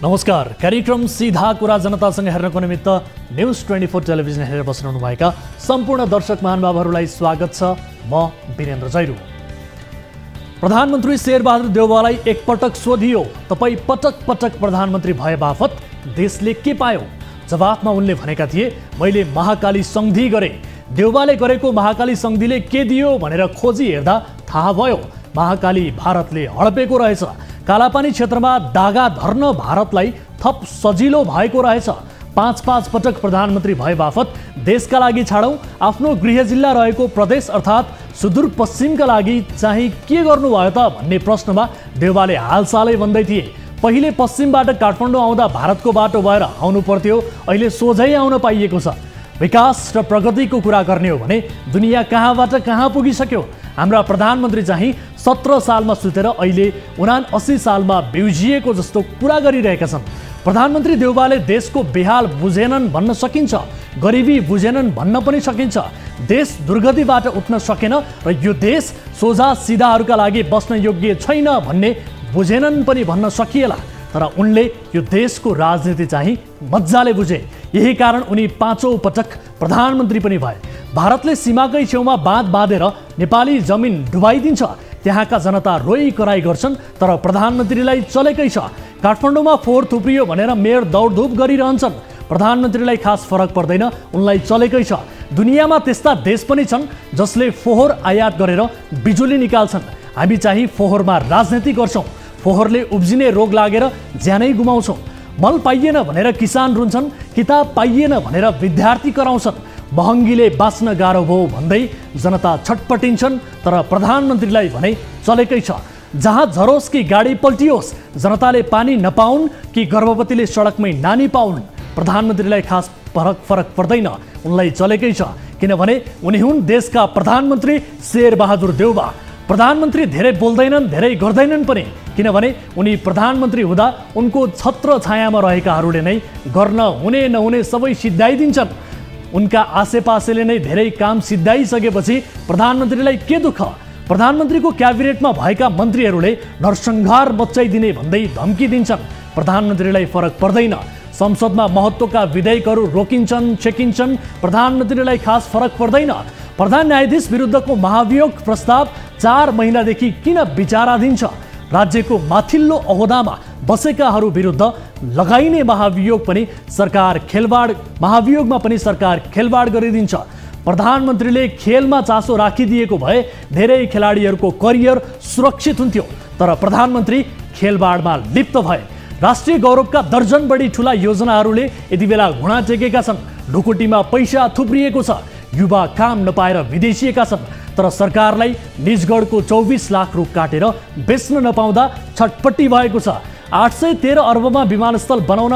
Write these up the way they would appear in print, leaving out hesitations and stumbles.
नमस्कार। कार्यक्रम सीधा कुरा जनतासँग हेर्नको निमित्त न्यूज 24 टेलिभिजन हेरेर बस्नुहुनुभएका सम्पूर्ण दर्शक महानुभावहरूलाई स्वागत छ। म वीरेन्द्र जैरू। प्रधानमन्त्री शेरबहादुर देउवालाई एकपटक सोधियो, तपाईँ पटक पटक प्रधानमन्त्री भए बापत देशले के पायो? जवाफमा उनले भनेका थिए, मैले महाकाली सन्धि गरे। देउवाले गरेको महाकाली सन्धिले के दियो भनेर खोजी हेर्दा थाहा भयो, महाकाली भारतले हडपेको रहेछ। कालापानी क्षेत्रमा दागा धर्न भारतलाई थप सजिलो भएको रहेछ। 5-5 पटक प्रधानमन्त्री भए बापत देशका लागि छाडौँ, आफ्नो गृह जिल्ला रहेको प्रदेश अर्थात् सुदूरपश्चिमका लागि चाहिँ के गर्नुभयो त भन्ने प्रश्नमा देउवाले हालसालै भन्दै थिए, पहिले पश्चिमबाट काठमाडौँ आउँदा भारतको बाटो भएर आउनु पर्थ्यो, अहिले सोझै आउन पाइएको छ। विकास र प्रगतिको कुरा गर्ने हो भने दुनियाँ कहाँबाट कहाँ पुगिसक्यो। हाम्रा प्रधानमन्त्री चाहिँ 17 सालमा सुतेर अहिले 79 सालमा बिउजिएको जस्तो कुरा गरिरहेका छन्। प्रधानमन्त्री देउवाले देशको बेहाल बुझेनन् भन्न सकिन्छ, गरिबी बुझेनन् भन्न पनि सकिन्छ। देश दुर्गतिबाट उठ्न सकेन र यो देश सोझा सिधाहरूका लागि बस्न योग्य छैन भन्ने बुझेनन् पनि भन्न सकिएला। तर उनले यो देशको राजनीति चाहिँ मजाले बुझे। यही कारण उनी 5औं पटक प्रधानमन्त्री पनि भए। भारतले सीमाकै छेउमा बाँध बाँधेर नेपाली जमिन डुबाइदिन्छ, त्यहाँका जनता रोइ कराई गर्छन्, तर प्रधानमन्त्रीलाई चलेकै छ। काठमाडौँमा फोहोर थुप्रियो भनेर मेयर दौडधुप गरिरहन्छन्, प्रधानमन्त्रीलाई खास फरक पर्दैन, उनलाई चलेकै छ। दुनियाँमा त्यस्ता देश पनि छन् जसले फोहोर आयात गरेर बिजुली निकाल्छन्। हामी चाहिँ फोहोरमा राजनीति गर्छौँ, फोहोरले उब्जिने रोग लागेर ज्यानै गुमाउँछौँ। मल पाइएन भनेर किसान रुन्छन्, किताब पाइएन भनेर विद्यार्थी कराउँछन्, महँगीले बाँच्न गाह्रो भयो भन्दै जनता छटपटिन्छन्, तर प्रधानमन्त्रीलाई भने चलेकै छ। जहाँ झरोस् कि गाडी पल्टियोस्, जनताले पानी नपाउन् कि गर्भवतीले सडकमै नानी पाउन्, प्रधानमन्त्रीलाई खास फरक पर्दैन, उनलाई चलेकै छ। किनभने उनी हुन् देशका प्रधानमन्त्री शेरबहादुर देउवा। प्रधानमन्त्री धेरै बोल्दैनन्, धेरै गर्दैनन् पनि, किनभने उनी प्रधानमन्त्री हुँदा उनको छत्र छायामा रहेकाहरूले नै गर्न हुने नहुने सबै सिद्धाइदिन्छन्। उनका आसेपासेले नै धेरै काम सिद्धाइसकेपछि प्रधानमन्त्रीलाई के दुःख? प्रधानमन्त्रीको क्याबिनेटमा भएका मन्त्रीहरूले नरसंहार मचाइदिने भन्दै धम्की दिन्छन्, प्रधानमन्त्रीलाई फरक पर्दैन। संसदमा महत्त्वका विधेयकहरू रोकिन्छन्, छेकिन्छन्, प्रधानमन्त्रीलाई खास फरक पर्दैन। प्रधान न्यायाधीश विरुद्धको महाभियोग प्रस्ताव 4 महिनादेखि किन विचाराधीन छ? राज्यको माथिल्लो अहोदामा बसेकाहरू विरुद्ध लगाइने महाभियोगमा पनि सरकार खेलबाड गरिदिन्छ। प्रधानमन्त्रीले खेलमा चासो राखिदिएको भए धेरै खेलाडीहरूको करियर सुरक्षित हुन्थ्यो, तर प्रधानमन्त्री खेलबाडमा लिप्त भए। राष्ट्रिय गौरवका दर्जन बढी ठुला योजनाहरूले यति बेला घुँडा टेकेका छन्, ढुकुटीमा पैसा थुप्रिएको छ, युवा काम नपाएर विदेशिएका छन्, तर सरकारलाई निजगढको 24 लाख रुख काटेर बेच्न नपाउँदा छटपट्टि भएको छ। 813 अर्बमा विमानस्थल बनाउन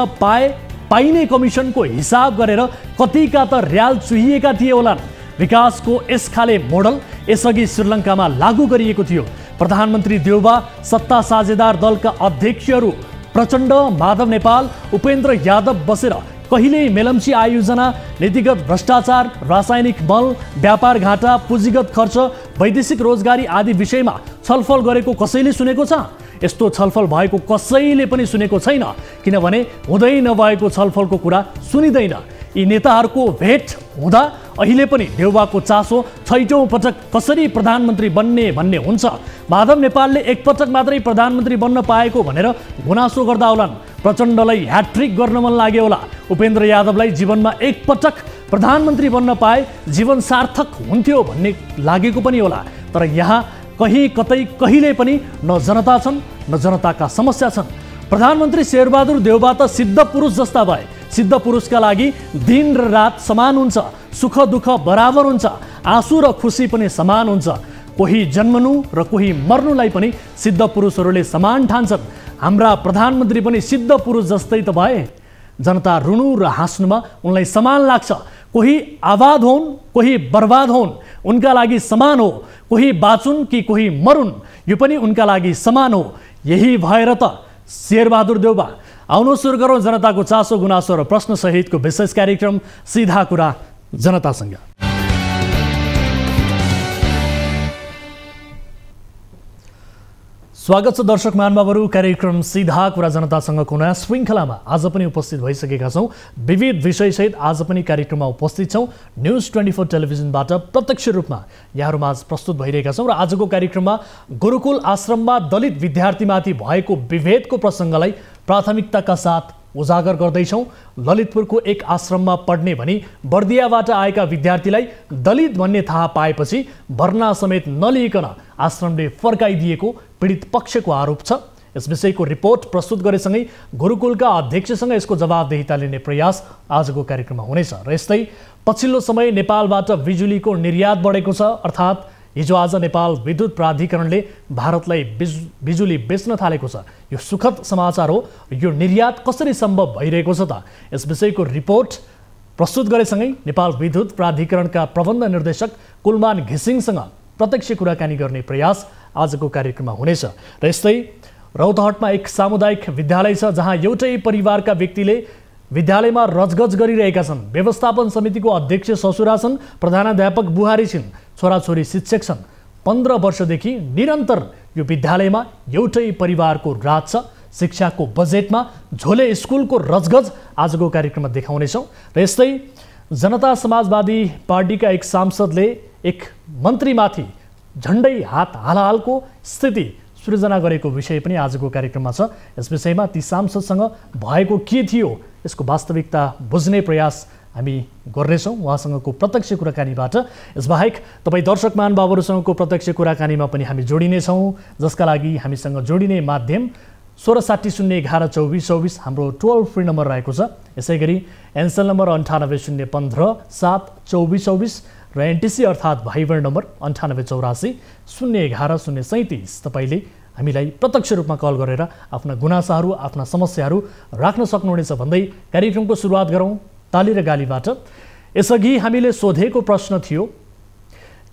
पाइने कमिसनको हिसाब गरेर कतिका त र्याल चुहिएका थिए होलान्। विकासको यस खाले मोडल यसअघि श्रीलङ्कामा लागू गरिएको थियो। प्रधानमन्त्री देउवा, सत्ता साझेदार दलका अध्यक्षहरू प्रचण्ड, माधव नेपाल, उपेन्द्र यादव बसेर कहिल्यै मेलम्ची आयोजना, नीतिगत भ्रष्टाचार, रासायनिक मल, व्यापार घाटा, पुँजीगत खर्च, वैदेशिक रोजगारी आदि विषयमा छलफल गरेको कसैले सुनेको छ? यस्तो छलफल भएको कसैले पनि सुनेको छैन, किनभने हुँदै नभएको छलफलको कुरा सुनिँदैन। यी नेताहरूको भेट हुँदा अहिले पनि देउवाको चासो 6औं पटक कसरी प्रधानमन्त्री बन्ने भन्ने हुन्छ। माधव नेपालले एकपटक मात्रै प्रधानमन्त्री बन्न पाएको भनेर गुनासो गर्दा होलान्, प्रचण्डलाई ह्याट्रिक गर्न मन लाग्यो होला, उपेन्द्र यादवलाई जीवनमा एकपटक प्रधानमन्त्री बन्न पाए जीवन सार्थक हुन्थ्यो भन्ने लागेको पनि होला। तर यहाँ कहीँ कतै कहिले पनि न जनता छन् न जनताका समस्या छन्। प्रधानमन्त्री शेरबहादुर देउवा त सिद्ध पुरुष जस्ता भए। सिद्ध पुरुषका लागि दिन र रात समान हुन्छ, सुख दुःख बराबर हुन्छ, आँसु र खुसी पनि समान हुन्छ। कोही जन्मनु र कोही मर्नुलाई पनि सिद्ध पुरुषहरूले समान ठान्छन्। हाम्रा प्रधानमन्त्री पनि सिद्ध पुरुष जस्तै त भए। जनता रुनु र हाँस्नुमा उनलाई समान लाग्छ। कोही आबाद होन्, कोही बर्बाद होन्, उनका लागि समान हो। कोही बाँचुन् कि कोही मरुन्, यो पनि उनका लागि समान हो। यही भएर त शेरबहादुर देउवा। आउनु सुरु गरौँ जनताको चासो गुनासो र प्रश्न सहितको विशेष कार्यक्रम सीधा कुरा जनतासँग। स्वागत छ दर्शक महानुभावहरू। कार्यक्रम सीधा कुरा जनतासँगको नयाँ श्रृङ्खलामा आज पनि उपस्थित भइसकेका छौँ। विविध विषयसहित आज पनि कार्यक्रममा उपस्थित छौँ। न्युज 24 टेलिभिजनबाट प्रत्यक्ष रूपमा यहाँहरूमा आज प्रस्तुत भइरहेका छौँ र आजको कार्यक्रममा गुरुकुल आश्रममा दलित विद्यार्थीमाथि भएको विभेदको प्रसङ्गलाई प्राथमिकताका साथ उजागर गर्दैछौँ। ललितपुरको एक आश्रममा पढ्ने भनी बर्दियाबाट आएका विद्यार्थीलाई दलित भन्ने थाहा पाएपछि भर्ना समेत नलिइकन आश्रमले फर्काइदिएको पीडित पक्षको आरोप छ। यस विषयको रिपोर्ट प्रस्तुत गरेसँगै गुरुकुलका अध्यक्षसँग यसको जवाबदेहिता लिने प्रयास आजको कार्यक्रममा हुनेछ। र यस्तै पछिल्लो समय नेपालबाट बिजुलीको निर्यात बढेको छ। अर्थात् हिजो आज नेपाल विद्युत प्राधिकरणले भारतलाई बिजुली बेच्न थालेको छ। यो सुखद समाचार हो। यो निर्यात कसरी सम्भव भइरहेको छ त? यस विषयको रिपोर्ट प्रस्तुत गरेसँगै नेपाल विद्युत प्राधिकरणका प्रबन्ध निर्देशक कुलमान घिसिङसँग प्रत्यक्ष कुराकानी गर्ने प्रयास आजको कार्यक्रममा हुनेछ। र यस्तै रौतहटमा एक सामुदायिक विद्यालय छ जहाँ एउटै परिवारका व्यक्तिले विद्यालयमा रजगज गरिरहेका छन्। व्यवस्थापन समितिको अध्यक्ष ससुरा छन्, प्रधानाध्यापक बुहारी छिन्, छोराछोरी शिक्षक छन्। 15 वर्षदेखि निरन्तर यो विद्यालयमा एउटै परिवारको राज छ। शिक्षाको बजेटमा झोले स्कुलको रजगज आजको कार्यक्रममा देखाउनेछौँ। र यस्तै जनता समाजवादी पार्टीका एक सांसदले एक मन्त्रीमाथि झन्डै हात हालहालको स्थिति सृजना गरेको विषय पनि आजको कार्यक्रममा छ। यस विषयमा ती सांसदसँग भएको के थियो यसको वास्तविकता बुझ्ने प्रयास हामी गर्नेछौँ उहाँसँगको प्रत्यक्ष कुराकानीबाट। यसबाहेक तपाईँ दर्शक महानुभावहरूसँगको प्रत्यक्ष कुराकानीमा पनि हामी जोडिनेछौँ, जसका लागि हामीसँग जोडिने माध्यम 1660112424 हाम्रो टोल फ्री नम्बर रहेको छ। यसै गरी एनसेल नम्बर 9801572424 र एनटिसी अर्थात् भाइबर नम्बर 9884 011 037। तपाईँले हामीलाई प्रत्यक्ष रूपमा कल गरेर आफ्ना गुनासाहरू, आफ्ना समस्याहरू राख्न सक्नुहुनेछ भन्दै कार्यक्रमको सुरुवात गरौँ ताली र गालीबाट। यसअघि हामीले सोधेको प्रश्न थियो,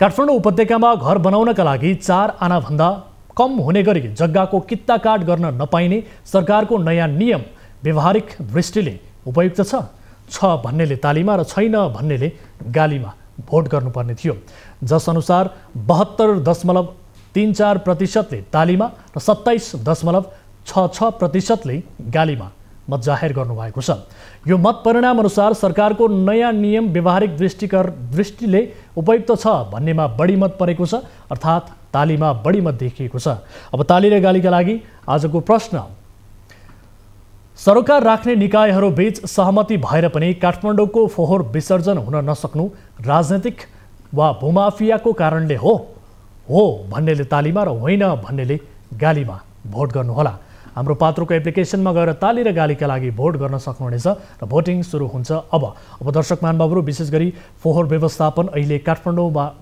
काठमाडौँ उपत्यकामा घर बनाउनका लागि 4 आनाभन्दा कम हुने गरी जग्गाको कित्ताकाट गर्न नपाइने सरकारको नयाँ नियम व्यवहारिक दृष्टिले उपयुक्त छ भन्नेले तालीमा र छैन भन्नेले गालीमा भोट गर्नुपर्ने थियो। जसअनुसार 72.34% तालीमा र 27.66% गालीमा मत जाहेर गर्नुभएको छ। यो मत परिणाम अनुसार सरकारको नयाँ नियम व्यवहारिक दृष्टिले उपयुक्त छ भन्नेमा बढी मत परेको छ, अर्थात् तालीमा बढी मत देखिएको छ। अब ताली र गालीका लागि आजको प्रश्न, सरकार राख्ने निकायहरू बीच सहमति भएर पनि काठमाडौँको फोहोर विसर्जन हुन नसक्नु राजनैतिक वा भूमाफियाको कारणले हो भन्नेले तालीमा र होइन भन्नेले गालीमा भोट गर्नुहोला। हाम्रो पात्रोको एप्लिकेसनमा गएर ताली र गालीका लागि भोट गर्न सक्नुहुनेछ र भोटिङ सुरु हुन्छ। अब दर्शक महानुभावहरू, विशेष गरी फोहोर व्यवस्थापन अहिले काठमाडौँ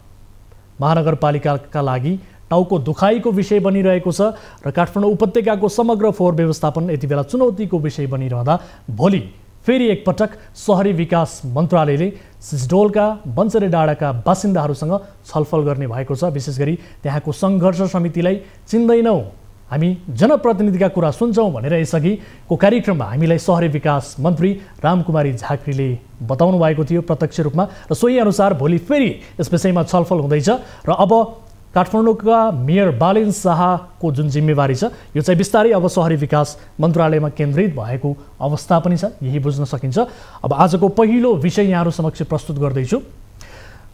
महानगरपालिकाका लागि टाउको दुखाइको विषय बनिरहेको छ र काठमाडौँ उपत्यकाको समग्र फोहोर व्यवस्थापन यति बेला चुनौतीको विषय बनिरहँदा भोलि फेरि एकपटक शहरी विकास मन्त्रालयले सिसडोलका बन्चरे डाँडाका बासिन्दाहरूसँग छलफल गर्ने भएको छ। विशेष गरी त्यहाँको सङ्घर्ष समितिलाई चिन्दैनौँ, हामी जनप्रतिनिधिका कुरा सुन्छौँ भनेर यसअघिको कार्यक्रममा हामीलाई शहरी विकास मन्त्री रामकुमारी झाँक्रीले बताउनु भएको थियो प्रत्यक्ष रूपमा, र सोही अनुसार भोलि फेरि यस विषयमा छलफल हुँदैछ। र अब काठमाडौँका मेयर बालेन शाहको जुन जिम्मेवारी छ यो चाहिँ बिस्तारै अब शहरी विकास मन्त्रालयमा केन्द्रित भएको अवस्था पनि छ, यही बुझ्न सकिन्छ। अब आजको पहिलो विषय यहाँहरू समक्ष प्रस्तुत गर्दैछु।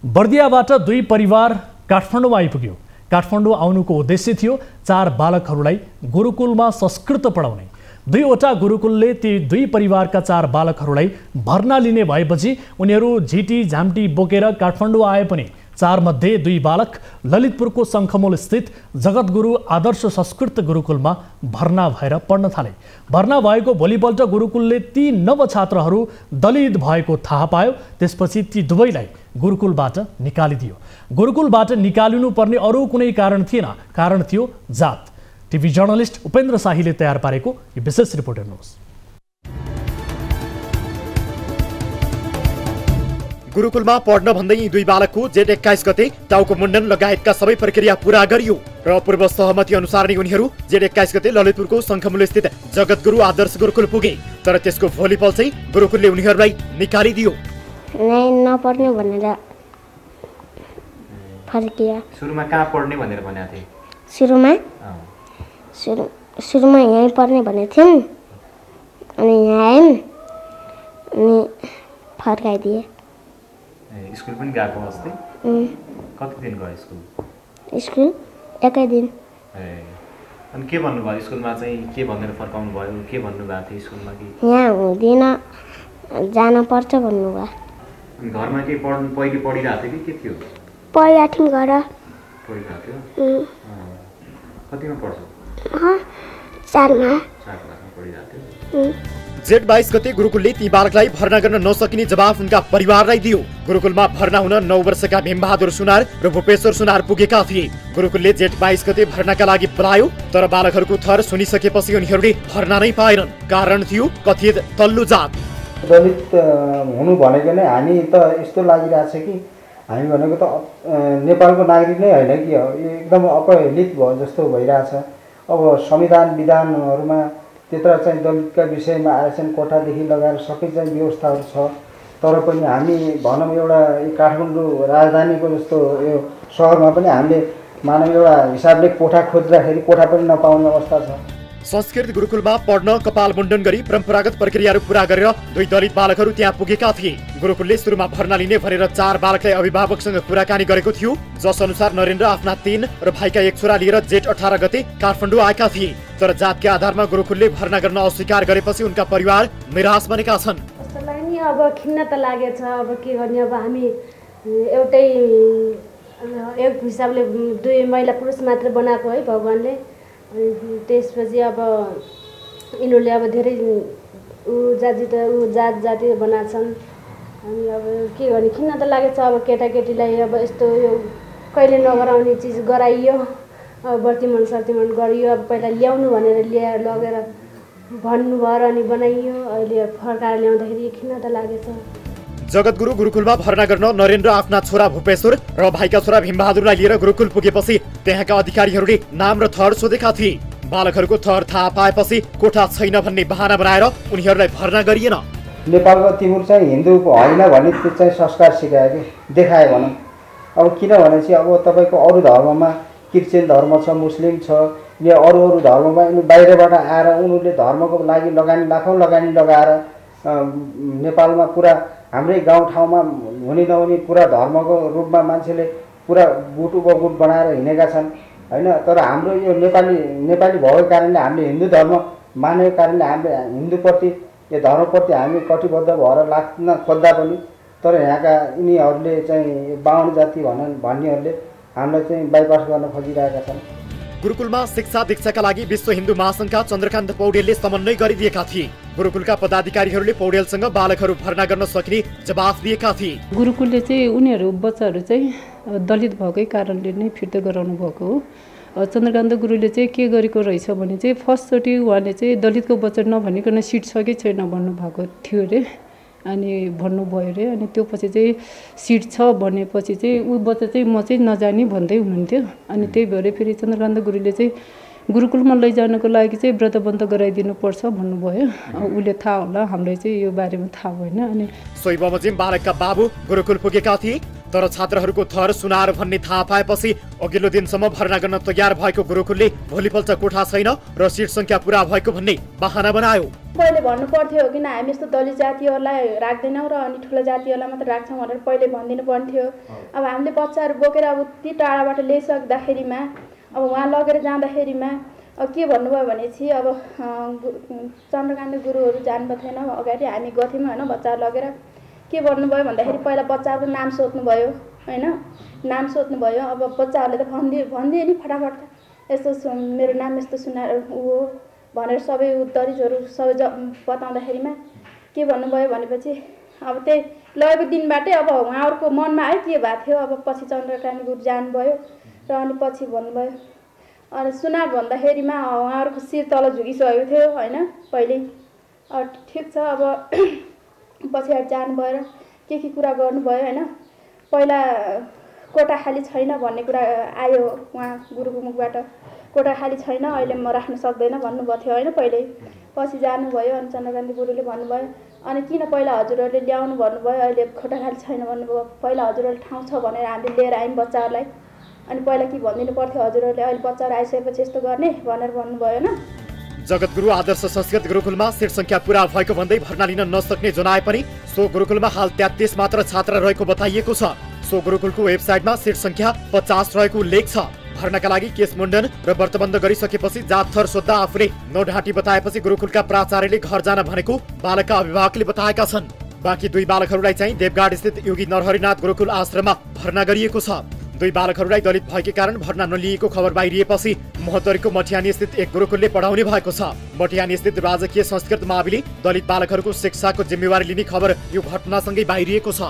बर्दियाबाट 2 परिवार काठमाडौँमा आइपुग्यो। काठमाडौँ आउनुको उद्देश्य थियो 4 बालकहरूलाई गुरुकुलमा संस्कृत पढाउने। 2वटा गुरुकुलले ती 2 परिवारका 4 बालकहरूलाई भर्ना लिने भएपछि उनीहरू झिटी झाम्टी बोकेर काठमाडौँ आए पनि 4 मध्ये 2 बालक ललितपुरको शङ्खमूल स्थित जगतगुरु आदर्श संस्कृत गुरुकुलमा भर्ना भएर पढ्न थाले। भर्ना भएको भोलिपल्ट गुरुकुलले ती नवछात्रहरू दलित भएको थाहा पायो। त्यसपछि ती दुवैलाई गुरुकुलबाट निकालिदियो। गुरुकुलबाट निकालिनुपर्ने अरू कुनै कारण थिएन, कारण थियो जात। टिभी जर्नलिस्ट उपेन्द्र शाहीले तयार पारेको यो विशेष रिपोर्ट हेर्नुहोस्। गुरुकुलमा पढ्न भन्दै 2 बालकको जेठ 21 गते टाउको मुण्डन लगायतका सबै प्रक्रिया पूरा गरियो र पूर्व सहमति अनुसार नै उनीहरू जेठ 21 गते ललितपुरको शङ्खमूल स्थित जगतगुरु आदर्श गुरुकुल पुगे। तर त्यसको भोलिपल्ट चाहिँ गुरुकुलले उनीहरूलाई निकालिदियो। नपढ्ने भनेर फर्किया। सुरुमा कहाँ पढ्ने भनेर भनेको थिए? सुरुमा सुरुमा यहीँ पढ्ने भनेको थियौँ अनि यहाँ आयौँ अनि फर्काइदिए। स्कुल पनि गएको अस्ति? कति दिन गयो स्कुल? स्कुल एकै दिन। अनि के भन्नुभयो स्कुलमा चाहिँ? के भनेर फर्काउनु भयो? के भन्नुभएको थियो स्कुलमा? कि यहाँ हुँदैन जानुपर्छ भन्नुभयो। अनि घरमा के पढ्नु पहिले पढिरहेको थियो कि के थियो? पढिरहेको थियौँ घर। पढिरहेको थियो? कतिमा पढ्छौ? 4मा। 4 क्लासमा पढिरहेको थियो। जेठ 22 गते गुरुकुलले ती बालकलाई भर्ना गर्न नसकिने जवाफ उनका परिवारलाई दियो। गुरुकुलमा भर्ना हुन 9 वर्षका भीमबहादुर सुनार र भूपेश्वर सुनार पुगेका थिए। गुरुकुलले जेठ 22 गते भर्नाका लागि बोलायो, तर बालकहरूको थर सुनिसकेपछि उनीहरूले भर्ना नै पाएनन्। कारण थियो कथित तल्लो जात। दलित हुनु भनेको नै हामी त यस्तो लागिरहेछ कि हामी भनेको त नेपालको नागरिक नै होइन कि यो एकदम अपहेलित भयो जस्तो भइरहेछ। अब संविधान विधानहरूमा त्यत्र चाहिँ दलितका विषयमा आरक्षण कोटादेखि लगाएर सबै चाहिँ व्यवस्थाहरू छ, तर पनि हामी भनौँ एउटा काठमाडौँ राजधानीको जस्तो यो सहरमा पनि हामीले मानव एउटा हिसाबले कोठा खोज्दाखेरि कोठा पनि नपाउने अवस्था छ। संस्कृत गुरुकुलमा पढ्न कपाल मुण्डन गरी परम्परागत प्रक्रियाहरू पूरा गरेर 2 दलित बालकहरू त्यहाँ पुगेका थिए। गुरुकुलले सुरुमा भर्ना लिने भनेर 4 बालकलाई अभिभावकसँग कुराकानी गरेको थियो, जस अनुसार नरेन्द्र आफ्ना 3 र भाइका 1 छोरा लिएर जेठ 18 गते काठमाडौँ आएका थिए। तर जातका आधारमा गुरुकुलले भर्ना गर्न अस्वीकार गरेपछि उनका परिवार निराश बनेका छन्। कस्तोलाई नि अब खिन्न त लागेछ। अब के गर्ने? अब हामी एउटै एक हिसाबले 2 महिला पुरुष मात्र बनाएको है भगवानले। त्यसपछि अब यिनीहरूले अब धेरै जात जाति बनाछन्। अनि अब के गर्ने? खिन्न त लागेछ। अब केटाकेटीलाई अब यस्तो यो कहिले नगराउने चिज गराइयो, अब वर्तिमन सर्तिमन गरियो। अब पहिला ल्याउनु भनेर ल्याएर लगेर भन्नुभयो र अनि बनाइयो। अहिले फर्काएर ल्याउँदाखेरि खिन्न त लागेछ। जगतगुरु गुरुकुलमा भर्ना गर्न नरेन्द्र आफ्ना छोरा भूपेश्वर र भाइका छोरा भीमबहादुरलाई लिएर गुरुकुल पुगेपछि त्यहाँका अधिकारीहरूले नाम र थर सोधेका थिए। बालकहरूको थर थाहा पाएपछि कोठा छैन भन्ने बहाना बनाएर उनीहरूलाई भर्ना गरिएन। नेपालको तिमुर चाहिँ हिन्दूको होइन भन्ने त्यो चाहिँ संस्कार सिकायो कि देखायो भनौँ। अब किनभने चाहिँ अब तपाईँको अरू धर्ममा क्रिस्चियन धर्म छ, मुस्लिम छ, या अरू धर्ममा बाहिरबाट आएर उनीहरूले धर्मको लागि लाखौँ लगानी लगाएर नेपालमा पुरा हाम्रै गाउँठाउँमा हुने नहुने पुरा धर्मको रूपमा मान्छेले पुरा गुट उपगुट बनाएर हिँडेका छन् होइन। तर हाम्रो यो नेपाली भएको कारणले हामीले हिन्दू धर्म मानेको कारणले हामीले हिन्दूप्रति यो धर्मप्रति हामी कटिबद्ध भएर लाग्न खोज्दा पनि तर यहाँका यिनीहरूले चाहिँ 52 जाति भन्नेहरूले हामीलाई चाहिँ बाइपास गर्न खोजिरहेका छन्। गुरुकुलमा शिक्षा दीक्षाका लागि विश्व हिन्दू महासङ्घका चन्द्रकान्त पौडेलले समन्वय गरिदिएका थिए। गुरुकुलका पदाधिकारीहरूले पौडेलसँग बालकहरू भर्ना गर्न सकिने जवाफ दिएका थिए। गुरुकुलले चाहिँ उनीहरू बच्चाहरू चाहिँ दलित भएकै कारणले नै फिर्ता गराउनु भएको हो। चन्द्रकान्त गुरुले चाहिँ के गरेको रहेछ भने चाहिँ फर्स्टचोटि उहाँले चाहिँ दलितको बच्चा नभनिकन सिट छ कि छैन भन्नुभएको थियो अरे। अनि भन्नुभयो अरे। अनि त्यो पछि चाहिँ सिट छ भनेपछि चाहिँ ऊ बच्चा चाहिँ म चाहिँ नजानी भन्दै हुनुहुन्थ्यो। अनि त्यही भएर फेरि चन्द्रकान्त गुरुले चाहिँ गुरुकुलमा लैजानको लागि चाहिँ व्रतबन्ध गराइदिनुपर्छ भन्नुभयो। उसले थाहा होला, हामीलाई चाहिँ यो बारेमा थाहा भएन। अनि सोही बमोजिम बालकका बाबु गुरुकुल पुगेका थिए, तर छात्रहरूको थर सुनार भन्ने थाहा पाएपछि अघिल्लो दिनसम्म भर्ना गर्न तयार भएको गुरुकुलले भोलिपल्ट कोठा छैन र सिट संख्या पुरा भएको भन्ने बहाना बनायो। पहिले भन्नु पर्थ्यो किन हामी यस्तो दलित जातिहरूलाई राख्दैनौँ र अनि ठुलो जातिहरूलाई मात्र राख्छौँ भनेर पहिले भनिदिनु पर्थ्यो। अब हामीले बच्चाहरू बोकेर अब ती टाढाबाट ल्याइसक्दाखेरिमा अब वहाँ लगेर जाँदाखेरिमा अब के भन्नुभयो भनेपछि अब चन्द्रकान्त गुरुहरू जानुभएको थिएन अगाडि हामी गथ्यौँ होइन बच्चाहरू लगेर। के भन्नुभयो भन्दाखेरि पहिला बच्चाहरूको नाम सोध्नुभयो होइन, नाम सोध्नुभयो। अब बच्चाहरूले त भनिदियो नि फटाफट यस्तो मेरो नाम यस्तो सुनार ऊ हो भनेर सबै दलितहरू सबै बताउँदाखेरिमा के भन्नुभयो भनेपछि अब त्यही लगेको दिनबाटै अब उहाँहरूको मनमा आयो के भएको थियो। अब पछि चन्द्रकान्त गुरु जानुभयो र अनि पछि भन्नुभयो अनि सुनार भन्दाखेरिमा उहाँहरूको शिर तल झुकिसकेको थियो होइन पहिल्यै। ठिक छ अब पछाडि जानुभयो र के कुरा गर्नुभयो होइन। पहिला कोठा खाली छैन भन्ने कुरा आयो उहाँ गुरुको मुखबाट, कोठा खाली छैन अहिले म राख्न सक्दैन भन्नुभएको थियो होइन पहिल्यै। पछि जानुभयो अनि चन्द्रकान्त गुरुले भन्नुभयो अनि किन पहिला हजुरहरूले ल्याउनु भन्नुभयो अहिले कोठा खाली छैन भन्नुभयो। पहिला हजुरहरूले ठाउँ छ भनेर हामीले लिएर आयौँ बच्चाहरूलाई अनि पहिला के भनिदिनु पर्थ्यो हजुरहरूले अहिले बच्चाहरू आइसकेपछि यस्तो गर्ने भनेर भन्नुभयो होइन। जगतगुरु आदर्श संस्कृत गुरुकुलमा सिट संख्या पूरा भएको भन्दै भर्ना लिन नसक्ने जनाए पनि सो गुरुकुलमा हाल 33 मात्र छात्र रहेको बताइएको छ। सो गुरुकुलको वेबसाइटमा सिट संख्या 50 रहेको उल्लेख छ। भर्नाका लागि केस मुण्डन र व्रतबन्ध गरिसकेपछि जात थर सोद्धा आफूले नौढाँटी बताएपछि गुरुकुलका प्राचार्यले घर जान भनेको बालकका अभिभावकले बताएका छन्। बाँकी 2 बालकहरूलाई चाहिँ देवघाट स्थित योगी नरहरिनाथ गुरुकुल आश्रममा भर्ना गरिएको छ। 2 बालकहरूलाई दलित भएकै कारण भर्ना नलिएको खबर बाहिरिएपछि महोत्तरीको मठियानी स्थित एक गुरुकुलले पढाउने भएको छ। मठियानी स्थित राजकीय संस्कृत माविले दलित बालकहरूको शिक्षाको जिम्मेवारी लिने खबर यो घटनासँगै बाहिरिएको छ।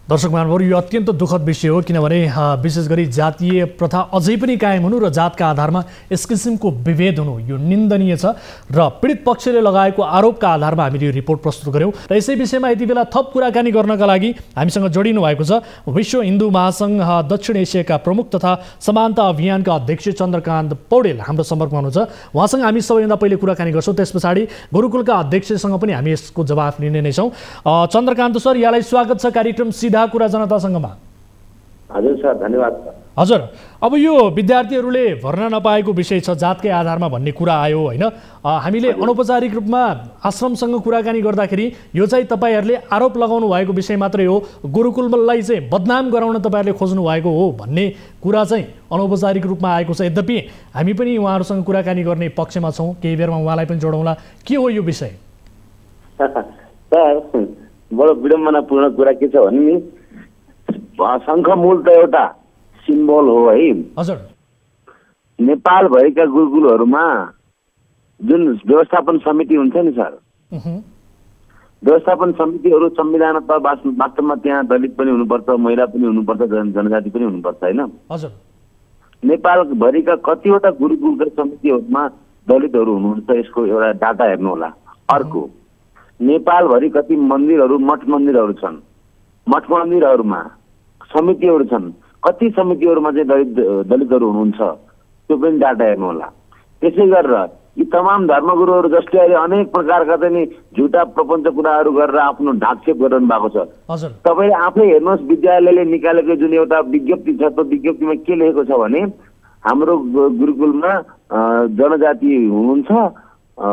दर्शक महानुभावहरू, यो अत्यन्त दुःखद विषय हो, किनभने विशेष गरी जातीय प्रथा अझै पनि कायम हुनु र जातका आधारमा यस किसिमको विभेद हुनु यो निन्दनीय छ र पीडित पक्षले लगाएको आरोपका आधारमा हामीले यो रिपोर्ट प्रस्तुत गर्यौँ र यसै विषयमा यति बेला थप कुराकानी गर्नका लागि हामीसँग जोडिनु भएको छ विश्व हिन्दू महासङ्घ दक्षिण एसियाका प्रमुख तथा समानता अभियानका अध्यक्ष चन्द्रकान्त पौडेल हाम्रो सम्पर्कमा हुनुहुन्छ। उहाँसँग हामी सबैभन्दा पहिले कुराकानी गर्छौँ, त्यस पछाडि गुरुकुलका अध्यक्षसँग पनि हामी यसको जवाफ लिने नै छौँ। चन्द्रकान्त सर, यहाँलाई स्वागत छ कार्यक्रम सिधा कुरा जनतासँगमा। हजुर सर, धन्यवाद। हजुर, अब यो विद्यार्थीहरूले भर्ना नपाएको विषय छ, जातकै आधारमा भन्ने कुरा आयो होइन। हामीले अनौपचारिक रूपमा आश्रमसँग कुराकानी गर्दाखेरि यो चाहिँ तपाईँहरूले आरोप लगाउनु भएको विषय मात्रै हो, गुरुकुललाई चाहिँ बदनाम गराउन तपाईँहरूले खोज्नु भएको हो भन्ने कुरा चाहिँ अनौपचारिक रूपमा आएको छ। यद्यपि हामी पनि उहाँहरूसँग कुराकानी गर्ने पक्षमा छौँ, केही बेरमा उहाँलाई पनि जोडौँला। के हो यो विषय? सर, बडो विडम्बनापूर्ण कुरा के छ भने नि, शङ्ख मूल त एउटा सिम्बल हो है। हजुर, नेपालभरिका गुरुकुलहरूमा जुन व्यवस्थापन समिति हुन्छ नि सर, व्यवस्थापन समितिहरू संविधान त वास्तवमा त्यहाँ दलित पनि हुनुपर्छ, महिला पनि हुनुपर्छ, जनजाति पनि हुनुपर्छ होइन। हजुर, नेपालभरिका कतिवटा गुरुकुलका समितिहरूमा दलितहरू हुनुहुन्छ, यसको एउटा डाटा हेर्नु होला। अर्को, नेपालभरि कति मन्दिरहरू मठ मन्दिरहरू छन्, मठ मन्दिरहरूमा समितिहरू छन्, कति समितिहरूमा चाहिँ दलितहरू हुनुहुन्छ, त्यो पनि डाटा हेर्नु होला। त्यसै गरेर यी तमाम धर्मगुरुहरू जसले अहिले अनेक प्रकारका चाहिँ झुटा प्रपञ्च कुराहरू गरेर आफ्नो ढाकछेप गरिरहनु भएको छ। तपाईँले आफै हेर्नुहोस्, विद्यालयले निकालेको जुन एउटा विज्ञप्ति छ, त्यो विज्ञप्तिमा के लेखेको छ भने हाम्रो गुरुकुलमा जनजाति हुनुहुन्छ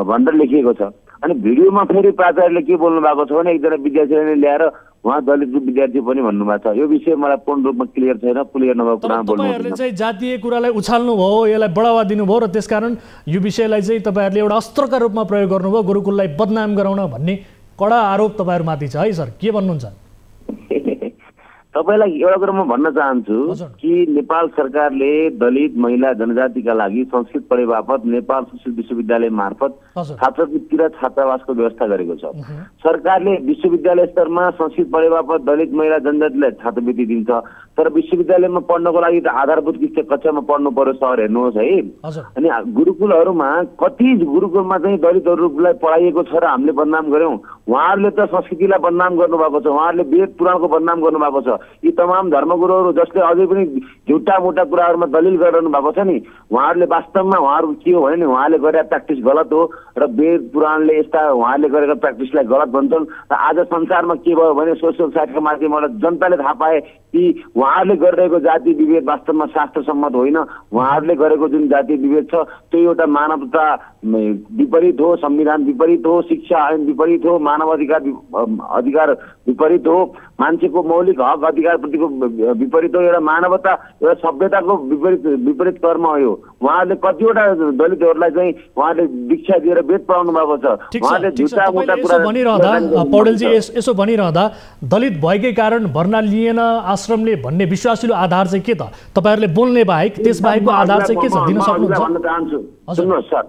भनेर लेखिएको छ। अनि भिडियोमा फेरि प्राचार्यले के बोल्नु भएको छ भने एकजना विद्यार्थीले ल्याएर उहाँ दलितको विद्यार्थी पनि भन्नुभएको छ। यो विषय मलाई पूर्ण रूपमा क्लियर छैन, क्लियर नभएको कुरा बोल्नु। तपाईहरुले चाहिँ जातीय कुरालाई उछाल्नु भयो, यसलाई बढावा दिनुभयो र त्यसकारण यो विषयलाई चाहिँ तपाईहरुले एउटा अस्त्रका रूपमा प्रयोग गर्नुभयो, गुरुकुललाई बदनाम गराउन भन्ने कडा आरोप तपाईहरुमाथि छ है सर, के भन्नुहुन्छ? तपाईलाई एउटा कुरा म भन्न चाहन्छु कि नेपाल सरकारले दलित महिला जनजातिका लागि संस्कृत पढे बापत नेपाल संस्कृत विश्वविद्यालय मार्फत छात्रवृत्ति र छात्रावासको व्यवस्था गरेको छ। सरकारले विश्वविद्यालय स्तरमा संस्कृत पढे बापत दलित महिला जनजातिलाई छात्रवृत्ति दिन्छ, तर विश्वविद्यालयमा पढ्नको लागि त आधारभूत कक्षामा पढ्नु पर्यो सर, हेर्नुहोस् है। अनि गुरुकुलहरूमा कति गुरुकुलमा चाहिँ दलितहरूलाई पढाइएको छ र हामीले बदनाम गर्यौं। उहाँहरूले त संस्कृतिलाई बदनाम गर्नुभएको छ, उहाँहरूले वेद पुराणको बदनाम गर्नुभएको छ। यी तमाम धर्मगुरुहरू जसले अझै पनि झुटा मोटा कुराहरूमा दलिल गरिरहनु भएको छ नि, उहाँहरूले वास्तवमा उहाँहरूको के हो भने नि उहाँले गरेका प्र्याक्टिस गलत हो र वेद पुराणले यस्ता उहाँले गरेका प्र्याक्टिसलाई गलत भन्छन्। र आज संसारमा के भयो भने सोसियल साइटको माध्यमबाट जनताले थाहा पाए कि उहाँहरूले गरिरहेको जाति विभेद वास्तवमा शास्त्र सम्मत होइन। उहाँहरूले गरेको जुन जाति विभेद छ त्यो एउटा मानवता विपरीत हो, संविधान विपरीत हो, शिक्षा ऐन विपरीत हो, मानव अधिकार विपरीत हो, मान्छेको मौलिक हक अधिकार प्रतिको विपरीत हो, एउटा मानवता एउटा सभ्यताको विपरीत कर्म हो यो। उहाँहरूले कतिवटा दलितहरूलाई चाहिँ उहाँले दीक्षा दिएर वेद पढाउनु भएको छ। उहाँले झुटा मोटा कुरा भनिरहँदा पौडेलजी यसो भनिरहँदा दलित भएकै कारण भर्ना लिएन आश्रमले भन्ने विश्वासिलो आधार चाहिँ के त? तपाईहरुले बोल्ने बाहेक त्यस बाहेकको आधार चाहिँ के छ, दिन सक्नुहुन्छ? भन्न चाहन्छु, सुन्नुहोस् सर,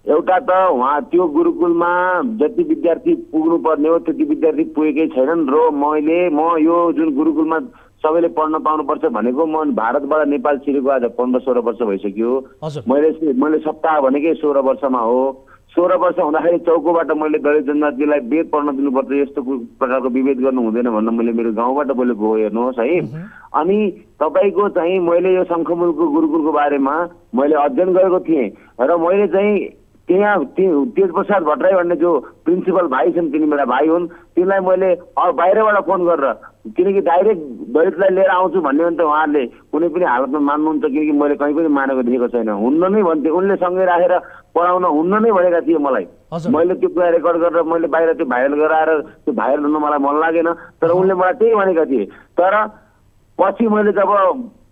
एउटा त उहाँ त्यो गुरुकुलमा जति विद्यार्थी पुग्नु पर्ने हो त्यति विद्यार्थी पुगेकै छैनन् र म यो जुन गुरुकुलमा सबैले पढ्न पाउनुपर्छ भनेको म भारतबाट नेपाल छिरेको आज 15-16 वर्ष भइसक्यो। मैले सप्ताह भनेकै 16 वर्षमा हो। 16 वर्ष हुँदाखेरि चौकोबाट मैले दलित जनजातिलाई वेद पढ्न दिनुपर्छ, यस्तो प्रकारको विभेद गर्नु हुँदैन भन्न मैले मेरो गाउँबाट बोलेको हो, हेर्नुहोस् है। अनि तपाईँको चाहिँ मैले यो शङ्खमुलको गुरुकुलको बारेमा मैले अध्ययन गरेको थिएँ र मैले चाहिँ त्यहाँ तेज प्रसाद भट्टराई भन्ने जो प्रिन्सिपल भाइ छन्, तिनी मेरा भाइ हुन्, तिनलाई मैले बाहिरबाट फोन गरेर, किनकि डाइरेक्ट दलितलाई लिएर आउँछु भन्ने भने त उहाँहरूले कुनै पनि हालतमा मान्नुहुन्छ, किनकि मैले कहीँ पनि मानेको देखेको छैन। हुन्न नै भन्थे, उनले सँगै राखेर पढाउन हुन्न नै भनेका थिए मलाई। मैले त्यो कुरा रेकर्ड गरेर मैले बाहिर त्यो भाइरल गराएर त्यो भाइरल हुन मलाई मन लागेन, तर उनले मलाई त्यही भनेका थिए। तर पछि मैले जब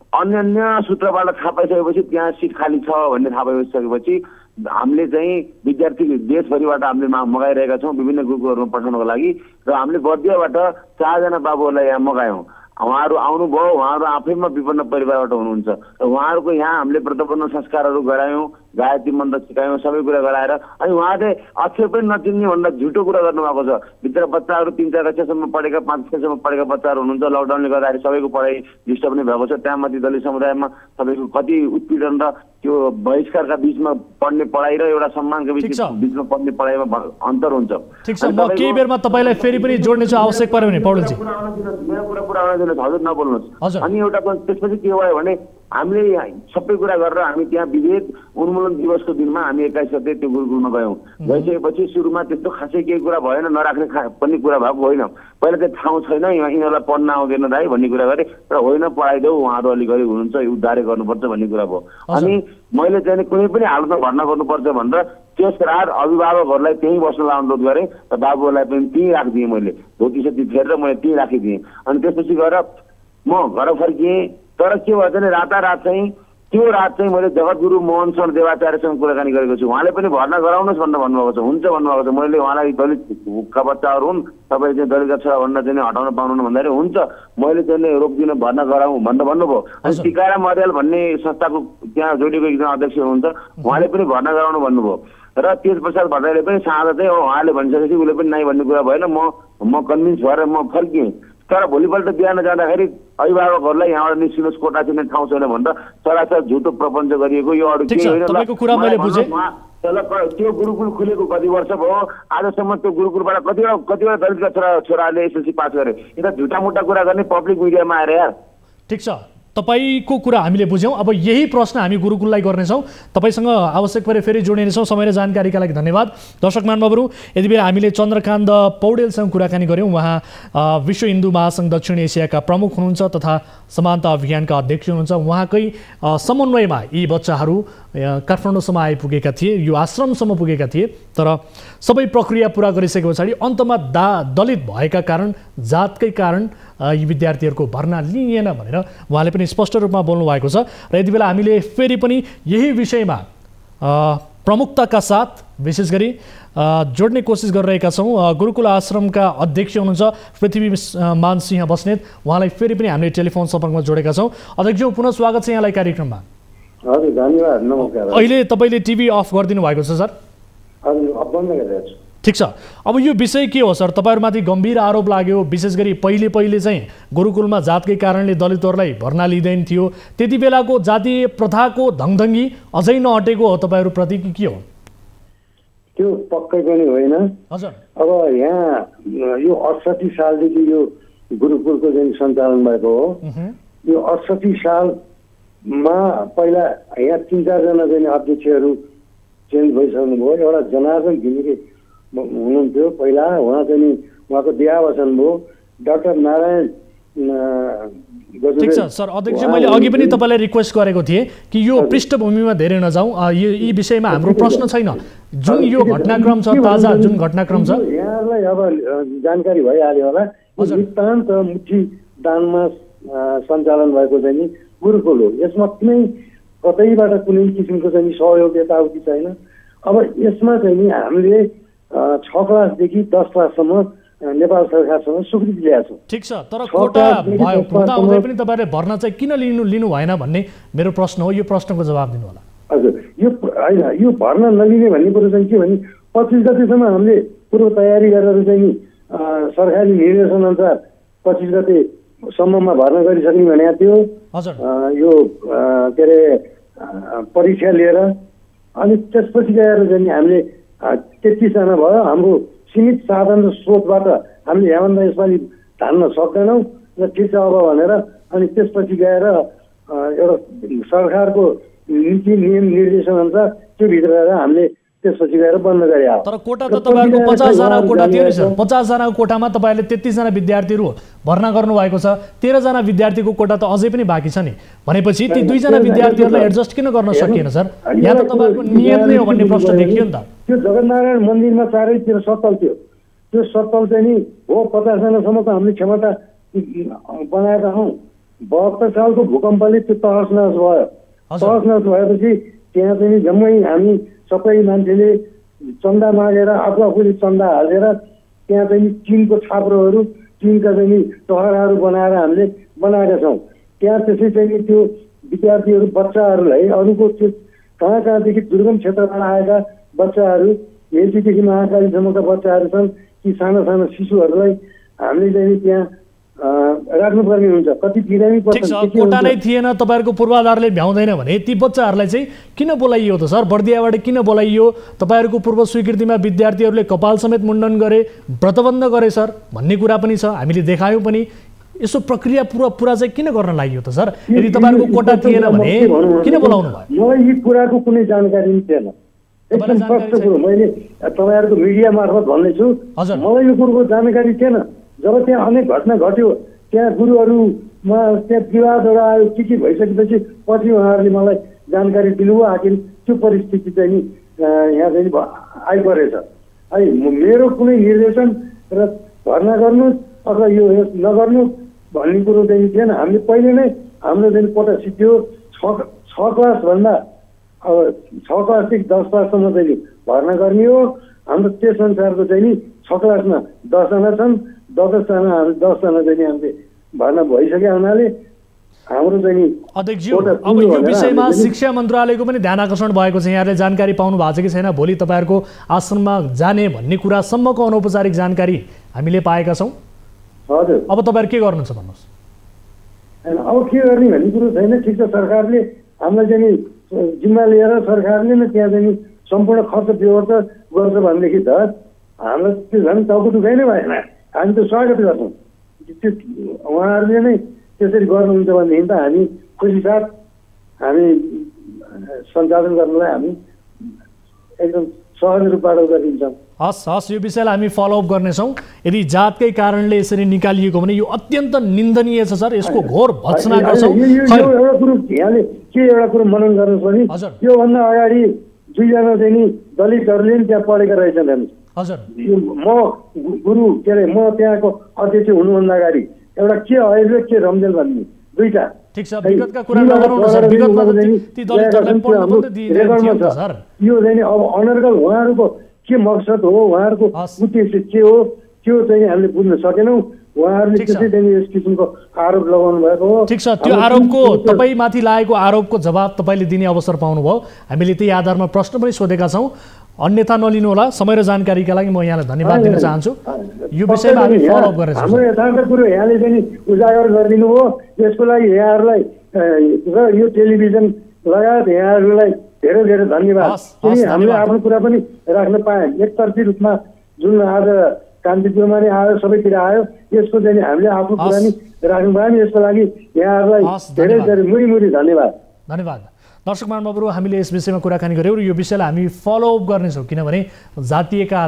अन्य सूत्रबाट थाहा पाइसकेपछि त्यहाँ सिट खाली छ भन्ने थाहा पाइसकेपछि हामीले चाहिँ विद्यार्थी देशभरिबाट हामीले मगाइरहेका छौँ विभिन्न गुरुकुलहरूमा पठाउनको लागि, र हामीले बर्दियाबाट 4 जना बाबुहरूलाई यहाँ मगायौँ। उहाँहरू आउनुभयो, उहाँहरू आफैमा विपन्न परिवारबाट हुनुहुन्छ र उहाँहरूको यहाँ हामीले व्रतबन्ध संस्कारहरू गरायौँ, गायत्री मन्त्र सिकायौँ, सबै कुरा गराएर। अनि उहाँले अक्षर पनि नचिन्ने भनेर झुटो कुरा गर्नुभएको छ। भित्र बच्चाहरू 3-4 कक्षासम्म पढेका 5 कक्षासम्म पढेका बच्चाहरू हुनुहुन्छ। लकडाउनले गर्दाखेरि सबैको पढाइ डिस्टर्ब नै भएको छ। त्यहाँमाथि दलित समुदायमा सबैको कति उत्पीडन र त्यो बहिष्कारका बिचमा पढ्ने पढाइ र एउटा सम्मानका बिचमा पढ्ने पढाइमा अन्तर हुन्छ। ठिक छ, म केही बेरमा तपाईँलाई फेरि पनि जोड्ने छु आवश्यक पर्यो भने पौडेलजी। मेरो कुरा पुरा आउन दिनुहोस्, हजुर नबोल्नुहोस्। अनि एउटा त्यसपछि के भयो भने हामीले सबै कुरा गरेर हामी त्यहाँ विभेद उन्मूलन दिवसको दिनमा हामी 21 गते त्यो गुरुकुलमा गयौँ। गइसकेपछि सुरुमा त्यस्तो खासै केही कुरा भएन, नराख्ने पनि कुरा भएको होइन। पहिला चाहिँ ठाउँ छैन, यिनीहरूलाई पढ्न आउँदैन दाइ भन्ने कुरा गरेँ, र होइन पढाइदेऊ, उहाँहरू अलि गरिब हुनुहुन्छ, उद्धारै गर्नुपर्छ भन्ने कुरा भयो। अनि मैले चाहिँ कुनै पनि हालतमा भर्ना गर्नुपर्छ भनेर त्यस रात अभिभावकहरूलाई त्यहीँ बस्नलाई अनुरोध गरेँ र बाबुहरूलाई पनि त्यहीँ राखिदिएँ। मैले धोती फेरेर मैले त्यहीँ राखिदिएँ। अनि त्यसपछि गएर म घर फर्किएँ। तर के भयो भने रातारात चाहिँ त्यो रात चाहिँ मैले जगतगुरु मोहन शरण देवाचार्यसँग कुराकानी गरेको छु। उहाँले पनि भर्ना गराउनुहोस् भनेर भन्नुभएको छ। हुन्छ भन्नुभएको छ। मैले उहाँलाई दलितका बच्चाहरू हुन्, तपाईँ चाहिँ दलितका छोरा भनेर चाहिँ हटाउन पाउनुहुन्न भन्दाखेरि हुन्छ, मैले चाहिँ रोक्दिनँ, भर्ना गराउँ भनेर भन्नुभयो। अनि टिकाराम अर्याल भन्ने संस्थाको त्यहाँ जोडिएको एकजना अध्यक्ष हुनुहुन्छ, उहाँले पनि भर्ना गराउनु भन्नुभयो। र तेज प्रसाद भट्टराईले पनि साँझ चाहिँ उहाँले भनिसकेपछि उसले पनि नाइ भन्ने कुरा भएन। म कन्भिन्स भएर म फर्किएँ। तर भोलिपल्ट बिहान जाँदाखेरि अभिभावकहरूलाई यहाँबाट निस्किनुहोस्, कोटा छिर्ने ठाउँ छैन भनेर सरासर झुटो प्रपञ्च गरिएको। यो अरू केही होइन। त्यो गुरुकुल खुलेको कति वर्ष भयो, आजसम्म त्यो गुरुकुलबाट कतिवटा दलितका छोराहरूले एसएलसी पास गरे। यो त झुटा मुटा कुरा गर्ने पब्लिक मिडियामा आएर यार। ठिक छ, तपाईँको कुरा हामीले बुझ्यौँ। अब यही प्रश्न हामी गुरुकुललाई गर्नेछौँ। तपाईँसँग आवश्यक परे फेरि जोडिनेछौँ। समय र जानकारीका लागि धन्यवाद। दर्शक महानुभावहरू, यति बेला हामीले चन्द्रकान्त पौडेलसँग कुराकानी गऱ्यौँ। उहाँ विश्व हिन्दू महासङ्घ दक्षिण एसियाका प्रमुख हुनुहुन्छ तथा समानता अभियानका अध्यक्ष हुनुहुन्छ। उहाँकै समन्वयमा यी बच्चाहरू काठमाडौँसम्म आइपुगेका थिए, यो आश्रमसम्म पुगेका थिए। तर सबै प्रक्रिया पुरा गरिसके पछाडि अन्तमा दलित भएका कारण, जातकै कारण यी विद्यार्थीहरूको भर्ना लिइएन भनेर उहाँले पनि स्पष्ट रूपमा बोल्नु भएको छ। र यति बेला हामीले फेरि पनि यही विषयमा प्रमुखताका साथ विशेष गरी जोड्ने कोसिस गरिरहेका छौँ। गुरुकुल आश्रमका अध्यक्ष हुनुहुन्छ पृथ्वीमान सिंह बस्नेत, उहाँलाई फेरि पनि हामीले टेलिफोन सम्पर्कमा जोडेका छौँ। अध्यक्ष, पुनः स्वागत छ यहाँलाई कार्यक्रममा। हजुर, धन्यवाद, नमस्कार। अहिले तपाईँले टिभी अफ गरिदिनु भएको छ सर? हजुर, अफ बन्द गरिरहेको छु। ठिक छ, अब यो विषय के हो सर? तपाईँहरूमाथि गम्भीर आरोप लाग्यो, विशेष गरी पहिले चाहिँ गुरुकुलमा जातकै कारणले दलितहरूलाई भर्ना लिँदैन थियो। त्यति बेलाको जातीय प्रथाको धङधङ्गी अझै नहटेको हो तपाईँहरूप्रति कि के हो? त्यो पक्कै पनि होइन। हजुर, अब यहाँ यो 68 सालदेखि यो गुरुकुलको चाहिँ सञ्चालन भएको हो। यो 68 सालमा पहिला यहाँ 3-4 जना चाहिँ अध्यक्षहरू चेन्ज भइसक्नु भयो। एउटा जनार्दन घिमिरे हुनुहुन्थ्यो पहिला, उहाँ चाहिँ उहाँको देहावसान भयो। डाक्टर नारायण ठिक छ सर। अध्यक्ष, मैले अघि पनि तपाईँलाई रिक्वेस्ट गरेको थिएँ कि यो पृष्ठभूमिमा धेरै नजाउँ, यी विषयमा हाम्रो प्रश्न छैन। जुन यो घटनाक्रम छ, ताजा जुन घटनाक्रम छ, यहाँलाई अब जानकारी भइहाल्यो होला। नितान्त मुठी दानमा सञ्चालन भएको चाहिँ गुरुकुल हो। यसमा कुनै कतैबाट कुनै किसिमको चाहिँ सहयोग यताउति छैन। अब यसमा चाहिँ हामीले 6 क्लासदेखि 10 क्लाससम्म नेपाल सरकारसँग स्वीकृति ल्याएको छौँ। ठिक छ, तर कोटा भयो हुँदाहुँदै पनि तपाईँले भर्ना चाहिँ किन लिनु भएन भन्ने मेरो प्रश्न हो। यो प्रश्नको जवाब दिनु होला। हजुर, यो होइन, यो भर्ना नलिने भन्ने कुरो चाहिँ के भने 25 गतेसम्म हामीले पूर्व तयारी गरेर चाहिँ सरकारी निर्देशनअनुसार 25 गतेसम्ममा भर्ना गरिसक्ने भनेको थियो। यो के अरे परीक्षा लिएर। अनि त्यसपछि गएर चाहिँ हामीले 33 जना भयो। हाम्रो सीमित साधन र स्रोतबाट हामीले यहाँभन्दा यसपालि धान्न सक्दैनौँ र ठिक छ अब भनेर अनि त्यसपछि गएर एउटा सरकारको नीति नियम निर्देशन अनुसार त्यो भित्र हामीले त्यसपछि गएर बन्द गरे हो। तर कोटा त तपाईहरुको 50 जनाको कोटा थियो नि सर। 50 जनाको कोटामा तपाईहरुले 33 जना विद्यार्थीहरु भर्ना गर्नु भएको छ। 13 जना विद्यार्थीको कोटा त अझै पनि बाँकी छ नि। भनेपछि ती 2 जना विद्यार्थीहरुलाई एडजस्ट किन गर्न सकिएन सर? या त तपाईहरुको नियत नै हो भन्ने प्रश्न देखियो नि त। त्यो जगतनारायण मन्दिरमा चारैतिर सत्तल थियो। त्यो सत्तल चाहिँ नि हो 50 जनासम्म त हामीले क्षमता बनाएका हौँ। 72 सालको भूकम्पले त्यो तहस-नहस भयो। तहस-नहस भएपछि त्यहाँ चाहिँ जम्मै हामी सबै मान्छेले चन्दा मागेर आफूले चन्दा हालेर त्यहाँ चाहिँ टिनको छाप्रोहरू टिनका चाहिँ टहराहरू बनाएर हामीले बनाएका छौँ। त्यहाँ त्यसै चाहिँ त्यो विद्यार्थीहरू बच्चाहरूलाई अरूको त्यो कहाँ कहाँदेखि दुर्गम क्षेत्रबाट आएका बच्चाहरू एलसीदेखि महाकालीसम्मका बच्चाहरू छन्। ती साना साना शिशुहरूलाई हामीले चाहिँ त्यहाँ राख्नुपर्ने हुन्छ। कति बिरामी पर्छ। कोटा नै थिएन, तपाईहरुको पूर्वाधारले भ्याउँदैन भने ती बच्चाहरूलाई चाहिँ किन बोलाइयो त सर? बर्दियाबाट किन बोलाइयो? तपाईहरुको पूर्व स्वीकृतिमा विद्यार्थीहरूले कपाल समेत मुण्डन गरे, व्रतबन्ध गरे सर भन्ने कुरा पनि छ। हामीले देखायौँ पनि। यसो प्रक्रिया पुरा चाहिँ किन गर्न लाग्यो त सर? यदि तपाईहरुको कोटा थिएन भने किन बोलाउनु भयो? मलाई यी कुराको कुनै जानकारी नै थिएन। एकदम स्पष्ट कुरो मैले तपाईहरुको मिडिया मार्फत भन्दैछु। मलाई यो कुरोको जानकारी थिएन। जब त्यहाँ अनेक घटना घट्यो, त्यहाँ गुरुहरूमा त्यहाँ विवादहरू आयो, के भइसकेपछि पछि उहाँहरूले मलाई जानकारी दिनुभयो। आखिर त्यो परिस्थिति चाहिँ नि यहाँ चाहिँ आइपरेछ। है मेरो कुनै निर्देशन र भर्ना गर्नु अथवा यो नगर्नु भन्ने कुरो चाहिँ थिएन। हामीले पहिले नै हाम्रो चाहिँ कोटा सिद्धियो 6 क्लासभन्दा 6 क्लासदेखि 10 क्लाससम्म चाहिँ भर्ना गर्ने हो। हाम्रो त्यस अनुसारको चाहिँ नि 6 क्लासमा 10 जना छन्। 10 जना चाहिँ हामीले भर्ना भइसक्यो हुनाले हाम्रो चाहिँ अध्यक्षज्यू अब यो विषयमा शिक्षा मन्त्रालयको पनि ध्यान आकर्षण भएको छ। यहाँले जानकारी पाउनु भएको छ कि छैन? भोलि तपाईहरुको आश्रममा जाने भन्ने कुरासम्मको अनौपचारिक जानकारी हामीले पाएका छौँ। हजुर। अब तपाईहरु के गर्नुहुन्छ भन्नुहोस्? अब के गर्ने भन्ने कुरो छैन। ठिक छ, सरकारले हामीलाई चाहिँ जिम्मा लिएर सरकारले नै त्यहाँ चाहिँ सम्पूर्ण खर्च व्यवस्था गर्छ भनेदेखि त हामीलाई त्यो झन् टाउको दुखाइ नै भएन। हामी त स्वागत गर्छौँ। त्यो उहाँहरूले नै त्यसरी गर्नुहुन्छ भनेदेखि त हामी खुसी साथ हामी सञ्चालन गर्नलाई हामी एकदम सहज रूपबाट गरिदिन्छौँ। हस्, यो विषयलाई हामी फलोअप गर्नेछौँ। यदि जातकै कारणले यसरी निकालिएको भने यो अत्यन्त निन्दनीय छ सर। यसको घोर भत्सना गर्छौँ। एउटा कुरो यहाँले एउटा कुरो मनन गर्नुहोस् भने योभन्दा अगाडि 2 जना चाहिँ नि दलितहरूले नि त्यहाँ पढेका रहेछन्। हेर्नुहोस् हजुर, म गुरु के अरे म त्यहाँको अध्यक्ष हुनुभन्दा अगाडि एउटा के अहिले के रमजेल भन्ने 2टा। ठीक छ, विगतका कुरा नगरौँ न सर। विगतमा ती दलितहरूलाई पढ्न पनि दिइएको थियो सर। यो चाहिँ अब अनर्गल उहाँहरूको के मकसद हो, उहाँहरूको उद्देश्य के हो, त्यो चाहिँ हामीले बुझ्न सकेनौँ। उहाँहरूले त्यसै चाहिँ यस किसिमको आरोप लगाउनु भएको हो। ठिक छ, त्यो आरोपको तपाईमाथि लागेको आरोपको जवाब तपाईले दिने अवसर पाउनुभयो। हामीले त्यही आधारमा प्रश्न पनि सोधेका छौँ। अन्यथा नलिनु होला। समय र जानकारीका लागि म यहाँलाई धन्यवाद दिन चाहन्छु। यो विषयमा हामी फलोअप गर्नेछौँ। हाम्रो यथार्थ कुरो यहाँले चाहिँ उजागर गरिदिनु हो। यसको लागि यहाँहरूलाई र यो टेलिभिजन लगायत यहाँहरूलाई धेरै धेरै धन्यवाद। किनकि हामीले आफ्नो कुरा पनि राख्न पाएँ। एकतर्फी रूपमा जुन आज कान्तिपुरमा नै आयो, सबैतिर आयो, यसको चाहिँ हामीले आफ्नो कुरा नि राख्नु पाएँ। यसको लागि यहाँहरूलाई धेरै धेरै मुरी धन्यवाद। धन्यवाद। दर्शक महानुभावहरू, हामीले यस विषयमा कुराकानी गऱ्यौँ र यो विषयलाई हामी फलोअप गर्नेछौँ। किनभने जातीयका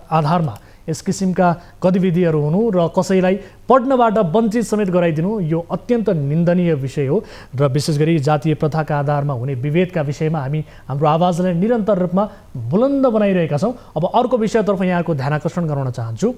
आधारमा यस किसिमका गतिविधिहरू हुनु र कसैलाई पढ्नबाट वञ्चित समेत गराइदिनु यो अत्यन्त निन्दनीय विषय हो। र विशेष गरी जातीय प्रथाका आधारमा हुने विभेदका विषयमा हामी हाम्रो आवाजलाई निरन्तर रूपमा बुलन्द बनाइरहेका छौँ। अब अर्को विषयतर्फ यहाँको ध्यान आकर्षण गराउन चाहन्छु।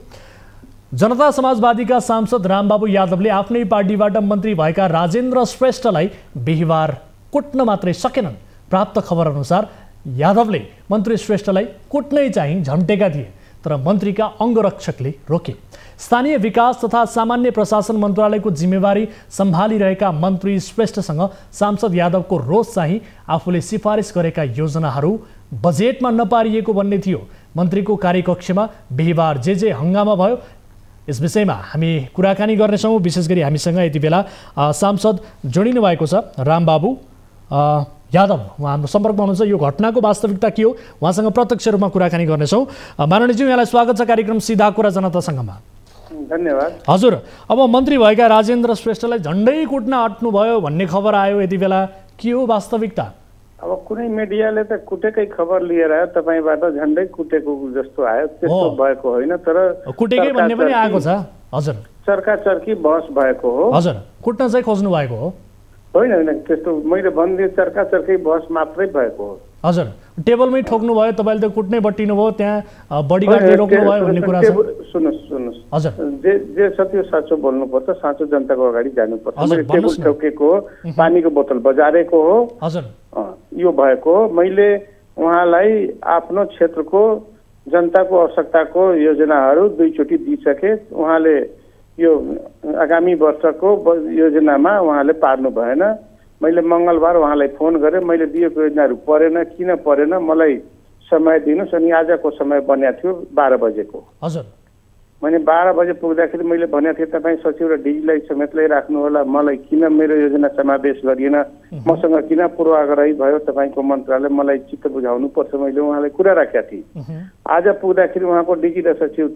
जनता समाजवादीका सांसद रामबाबु यादवले आफ्नै पार्टीबाट मन्त्री भएका राजेन्द्र श्रेष्ठलाई बिहिबार कुट्न मात्रै सकेनन्। प्राप्त खबर अनुसार यादवले मन्त्री श्रेष्ठलाई कुट्नै चाहिँ झम्टेका थिए, तर मन्त्रीका अङ्गरक्षकले रोके। स्थानीय विकास तथा सामान्य प्रशासन मन्त्रालयको जिम्मेवारी सम्हालिरहेका मन्त्री श्रेष्ठसँग सांसद यादवको रोष चाहिँ आफूले सिफारिस गरेका योजनाहरू बजेटमा नपारिएको भन्ने थियो। मन्त्रीको कार्यकक्षमा बिहिबार जे हङ्गामा भयो। यस विषयमा हामी कुराकानी गर्नेछौँ। विशेष गरी हामीसँग यति बेला सांसद जोडिनु भएको छ रामबाबु यादव। उहाँ हाम्रो सम्पर्कमा हुनुहुन्छ। यो घटनाको वास्तविकता के हो उहाँसँग प्रत्यक्ष रूपमा कुराकानी गर्नेछौँ। माननीयज्यू, यहाँलाई स्वागत छ कार्यक्रम सीधा कुरा जनतासँगमा। धन्यवाद। हजुर, अब मन्त्री भएका राजेन्द्र श्रेष्ठलाई झन्डै कुट्न आँट्नुभयो भन्ने खबर आयो यति बेला, के हो वास्तविकता? अब कुनै मिडियाले त कुटेकै खबर लिएर आयो, तपाईँबाट झन्डै कुटेको जस्तो आयो, त्यस्तो भएको होइन। तर कुटेकै भन्ने पनि आएको छ। हजुर, चर्काचर्की बहस भएको हो। हजुर, कुट्न चाहिँ खोज्नु भएको हो? होइन होइन, त्यस्तो मैले भन्दै चर्काचर्की बहस मात्रै भएको हो। हजुर, टेबलमै ठोक्नु भयो, तपाईँले त कुट्नै बट्टिनु भयो, त्यहाँ बडीगार्डले रोक्नु भयो भन्ने कुरा छ। सुन्नुहोस्, हजुर, जे छ त्यो साँचो बोल्नुपर्छ, साँचो जनताको अगाडि जानुपर्छ। मैले टेबल ठोकेको हो, पानीको बोतल बजारेको हो, हजुर, यो भएको हो। मैले उहाँलाई आफ्नो क्षेत्रको जनताको आवश्यकताको योजनाहरू 2 चोटि दिइसके। उहाँले यो आगामी वर्षको योजनामा उहाँले पार्नु भएन। मैले मङ्गलबार उहाँलाई फोन गरेँ, मैले दिएको योजनाहरू परेन, किन परेन मलाई समय दिनुहोस्। अनि आजको समय बन्या थियो 12 बजेको। हजुर, मैले 12 बजे पुग्दाखेरि मैले भनेको थिएँ तपाईँ सचिव र डिजीलाई समेत ल्याइराख्नु होला, मलाई किन मेरो योजना समावेश गरिएन, मसँग किन पूर्वाग्रही भयो तपाईँको मन्त्रालय, मलाई चित्त बुझाउनु पर्छ। मैले उहाँलाई कुरा राखेका थिएँ। आज पुग्दाखेरि उहाँको डिजी र सचिव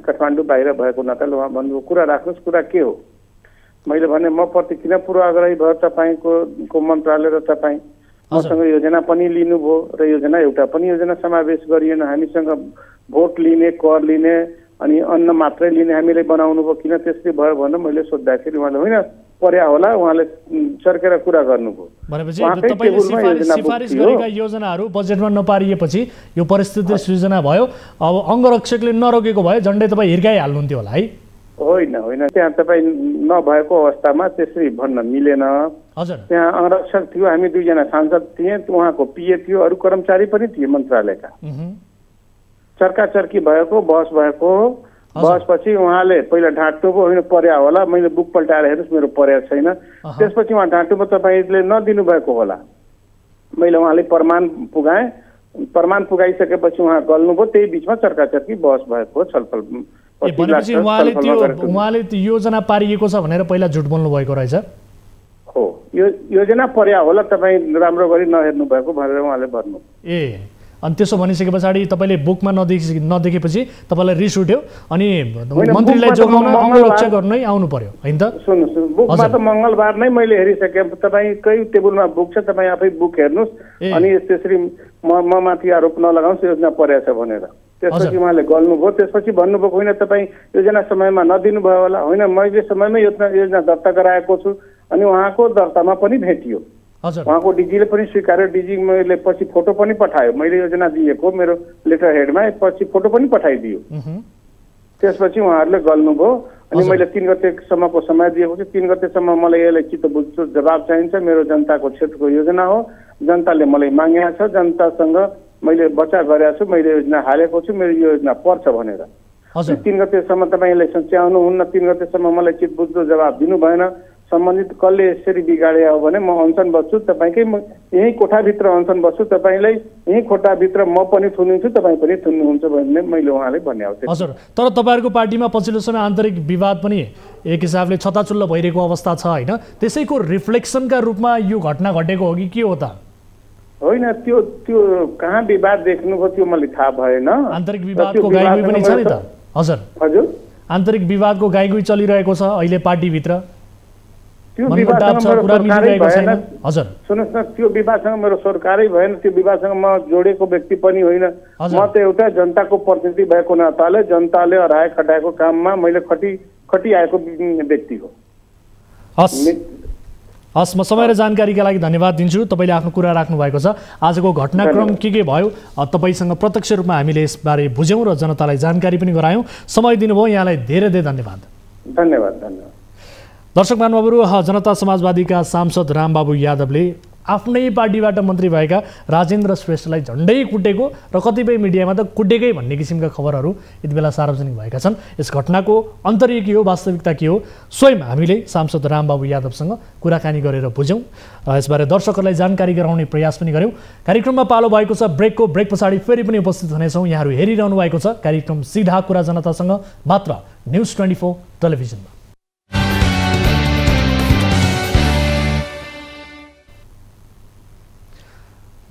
काठमाडौँ बाहिर भएको नाताले उहाँ भन्नुभयो कुरा राख्नुहोस्, कुरा के हो? मैले भने म प्रति किन पूर्वाग्रही भयो तपाईँको मन्त्रालय र तपाईँ? मसँग योजना पनि लिनुभयो र योजना एउटा पनि योजना समावेश गरिएन। हामीसँग भोट लिने, कर लिने अनि अन्न मात्रै लिने हामीले बनाउनु भयो, किन त्यसरी भयो भनेर मैले सोद्धाखेरि उहाँले होइन पर्या होला, उहाँले चर्केर कुरा गर्नुभयो। भनेपछि तपाईँले सिफारिस गरेका योजनाहरू बजेटमा नपारिएपछि यो परिस्थिति सृजना भयो। अब अङ्गरक्षकले नरोकेको भए झन्डै तपाईँ हिर्काइहाल्नुहुन्थ्यो होला है? होइन होइन, त्यहाँ तपाईँ नभएको अवस्थामा त्यसरी भन्न मिलेन। हजुर, त्यहाँ अंगरक्षक थियो, हामी 2 जना सांसद थिए, उहाँको पिए थियो, अरू कर्मचारी पनि थिए मन्त्रालयका। चर्काचर्की भएको, बहस भएको। बहसपछि उहाँले पहिला ढाँट्नुभयो, होइन पर्या होला, मैले बुक पल्टाएर हेर्नुहोस् मेरो पर्या छैन। त्यसपछि उहाँ ढाँट्नुभयो, तपाईँले नदिनु भएको होला। मैले उहाँले प्रमाण पुगाएँ, प्रमाण पुगाइसकेपछि उहाँ गल्नुभयो, त्यही बिचमा चर्काचर्की बहस भएको छलफल। भनेपछि उहाँले त्यो योजना पारिएको छ भनेर पहिला झुट बोल्नु भएको रहेछ? हो, यो योजना पर्या होला, तपाईँ राम्रो गरी नहेर्नु भएको भनेर उहाँले भन्नु। अनि त्यसो भनिसके पछाडि तपाईँले बुकमा नदेखेपछि तपाईँलाई रिस उठ्यो अनि मन्त्रीलाई जोगाउन अङ्गरक्षकहरू नै आउनु पर्यो होइन त? सुन्नुहोस्, बुकमा त मङ्गलबार नै मैले हेरिसकेँ। तपाईँकै टेबलमा बुक छ, तपाईँ आफै बुक हेर्नुहोस् अनि त्यसरी म माथि आरोप नलगाउनुहोस् योजना पर्या छ भनेर। त्यसपछि उहाँले गल्नुभयो। त्यसपछि भन्नुभएको होइन तपाईँ योजना समयमा नदिनु भयो होला। होइन, मैले समयमै योजना दर्ता गराएको छु अनि उहाँको दर्तामा पनि भेटियो। उहाँको डिजीले पनि स्वीकार्यो। डिजी मैले पछि फोटो पनि पठायो, मैले योजना दिएको मेरो लेटर हेडमा पछि फोटो पनि पठाइदियो। त्यसपछि उहाँहरूले गल्नुभयो अनि मैले 3 गतेसम्मको समय दिएको छु। 3 गतेसम्म मलाई यसलाई चित्त बुझ्छु जवाब चाहिन्छ। मेरो जनताको क्षेत्रको योजना हो, जनताले मलाई मागेको छ, जनतासँग मैले बचा गरेको छु, मैले योजना हालेको छु, मेरो योजना पर्छ भनेर। 3 गतेसम्म तपाईँले सच्याउनुहुन्न, 3 गतेसम्म मलाई चित्त बुझ्दो जवाब दिनु भएन। सम्बन्धित कसले यसरी बिगाडे हो भने म अनसन बस्छु, तपाईँकै यही कोठाभित्र अनसन बस्छु, तपाईँलाई यही कोठाभित्र म पनि थुनिन्छु, तपाईँ पनि थुन्नुहुन्छ भन्ने मैले उहाँले भनेको थिएँ। हजुर, तर तपाईँहरूको पार्टीमा पछिल्लो समय आन्तरिक विवाद पनि एक हिसाबले छताचुल्लो भइरहेको अवस्था छ होइन? त्यसैको रिफ्लेक्सनका रूपमा यो घटना घटेको हो कि के हो त? होइन, त्यो कहाँ विवाद देख्नुभयो त्यो मलाई थाहा भएन। आन्तरिक विवादको गाईगुई पनि छ नि त? हजुर हजुर, आन्तरिक विवादको गाईगुई चलिरहेको छ अहिले पार्टीभित्र। त्यो विवादसँग हजुर सुन्नुहोस् न, त्यो विवादसँग मेरो सरकारै भएन, त्यो विवादसँग म जोडेको व्यक्ति पनि होइन। म त एउटा जनताको प्रतिनिधि भएको नाताले जनताले हराए खटाएको काममा मैले खटिआएको व्यक्ति हो। हस्, म समय र जानकारीका लागि धन्यवाद दिन्छु। तपाईँले आफ्नो कुरा राख्नु भएको छ। आजको घटनाक्रम के भयो तपाईँसँग प्रत्यक्ष रूपमा हामीले यसबारे बुझ्यौँ र जनतालाई जानकारी पनि गरायौँ। समय दिनुभयो, यहाँलाई धेरै धेरै धन्यवाद। धन्यवाद धन्यवाद। दर्शक महानुभावहरू, जनता समाजवादीका सांसद रामबाबु यादवले आफ्नै पार्टीबाट मन्त्री भएका राजेन्द्र श्रेष्ठलाई झन्डै कुटेको र कतिपय मिडियामा त कुटेकै भन्ने किसिमका खबरहरू यति बेला सार्वजनिक भएका छन्। यस घटनाको अन्तर्य के हो, वास्तविकता के हो, स्वयं हामीले सांसद रामबाबु यादवसँग कुराकानी गरेर बुझ्यौँ र यसबारे दर्शकहरूलाई जानकारी गराउने प्रयास पनि गऱ्यौँ। कार्यक्रममा पालो भएको छ ब्रेकको। ब्रेक पछाडि फेरि पनि उपस्थित हुनेछौँ। यहाँहरू हेरिरहनु भएको छ कार्यक्रम सीधा कुरा जनतासँग, मात्र न्युज 24 टेलिभिजनमा।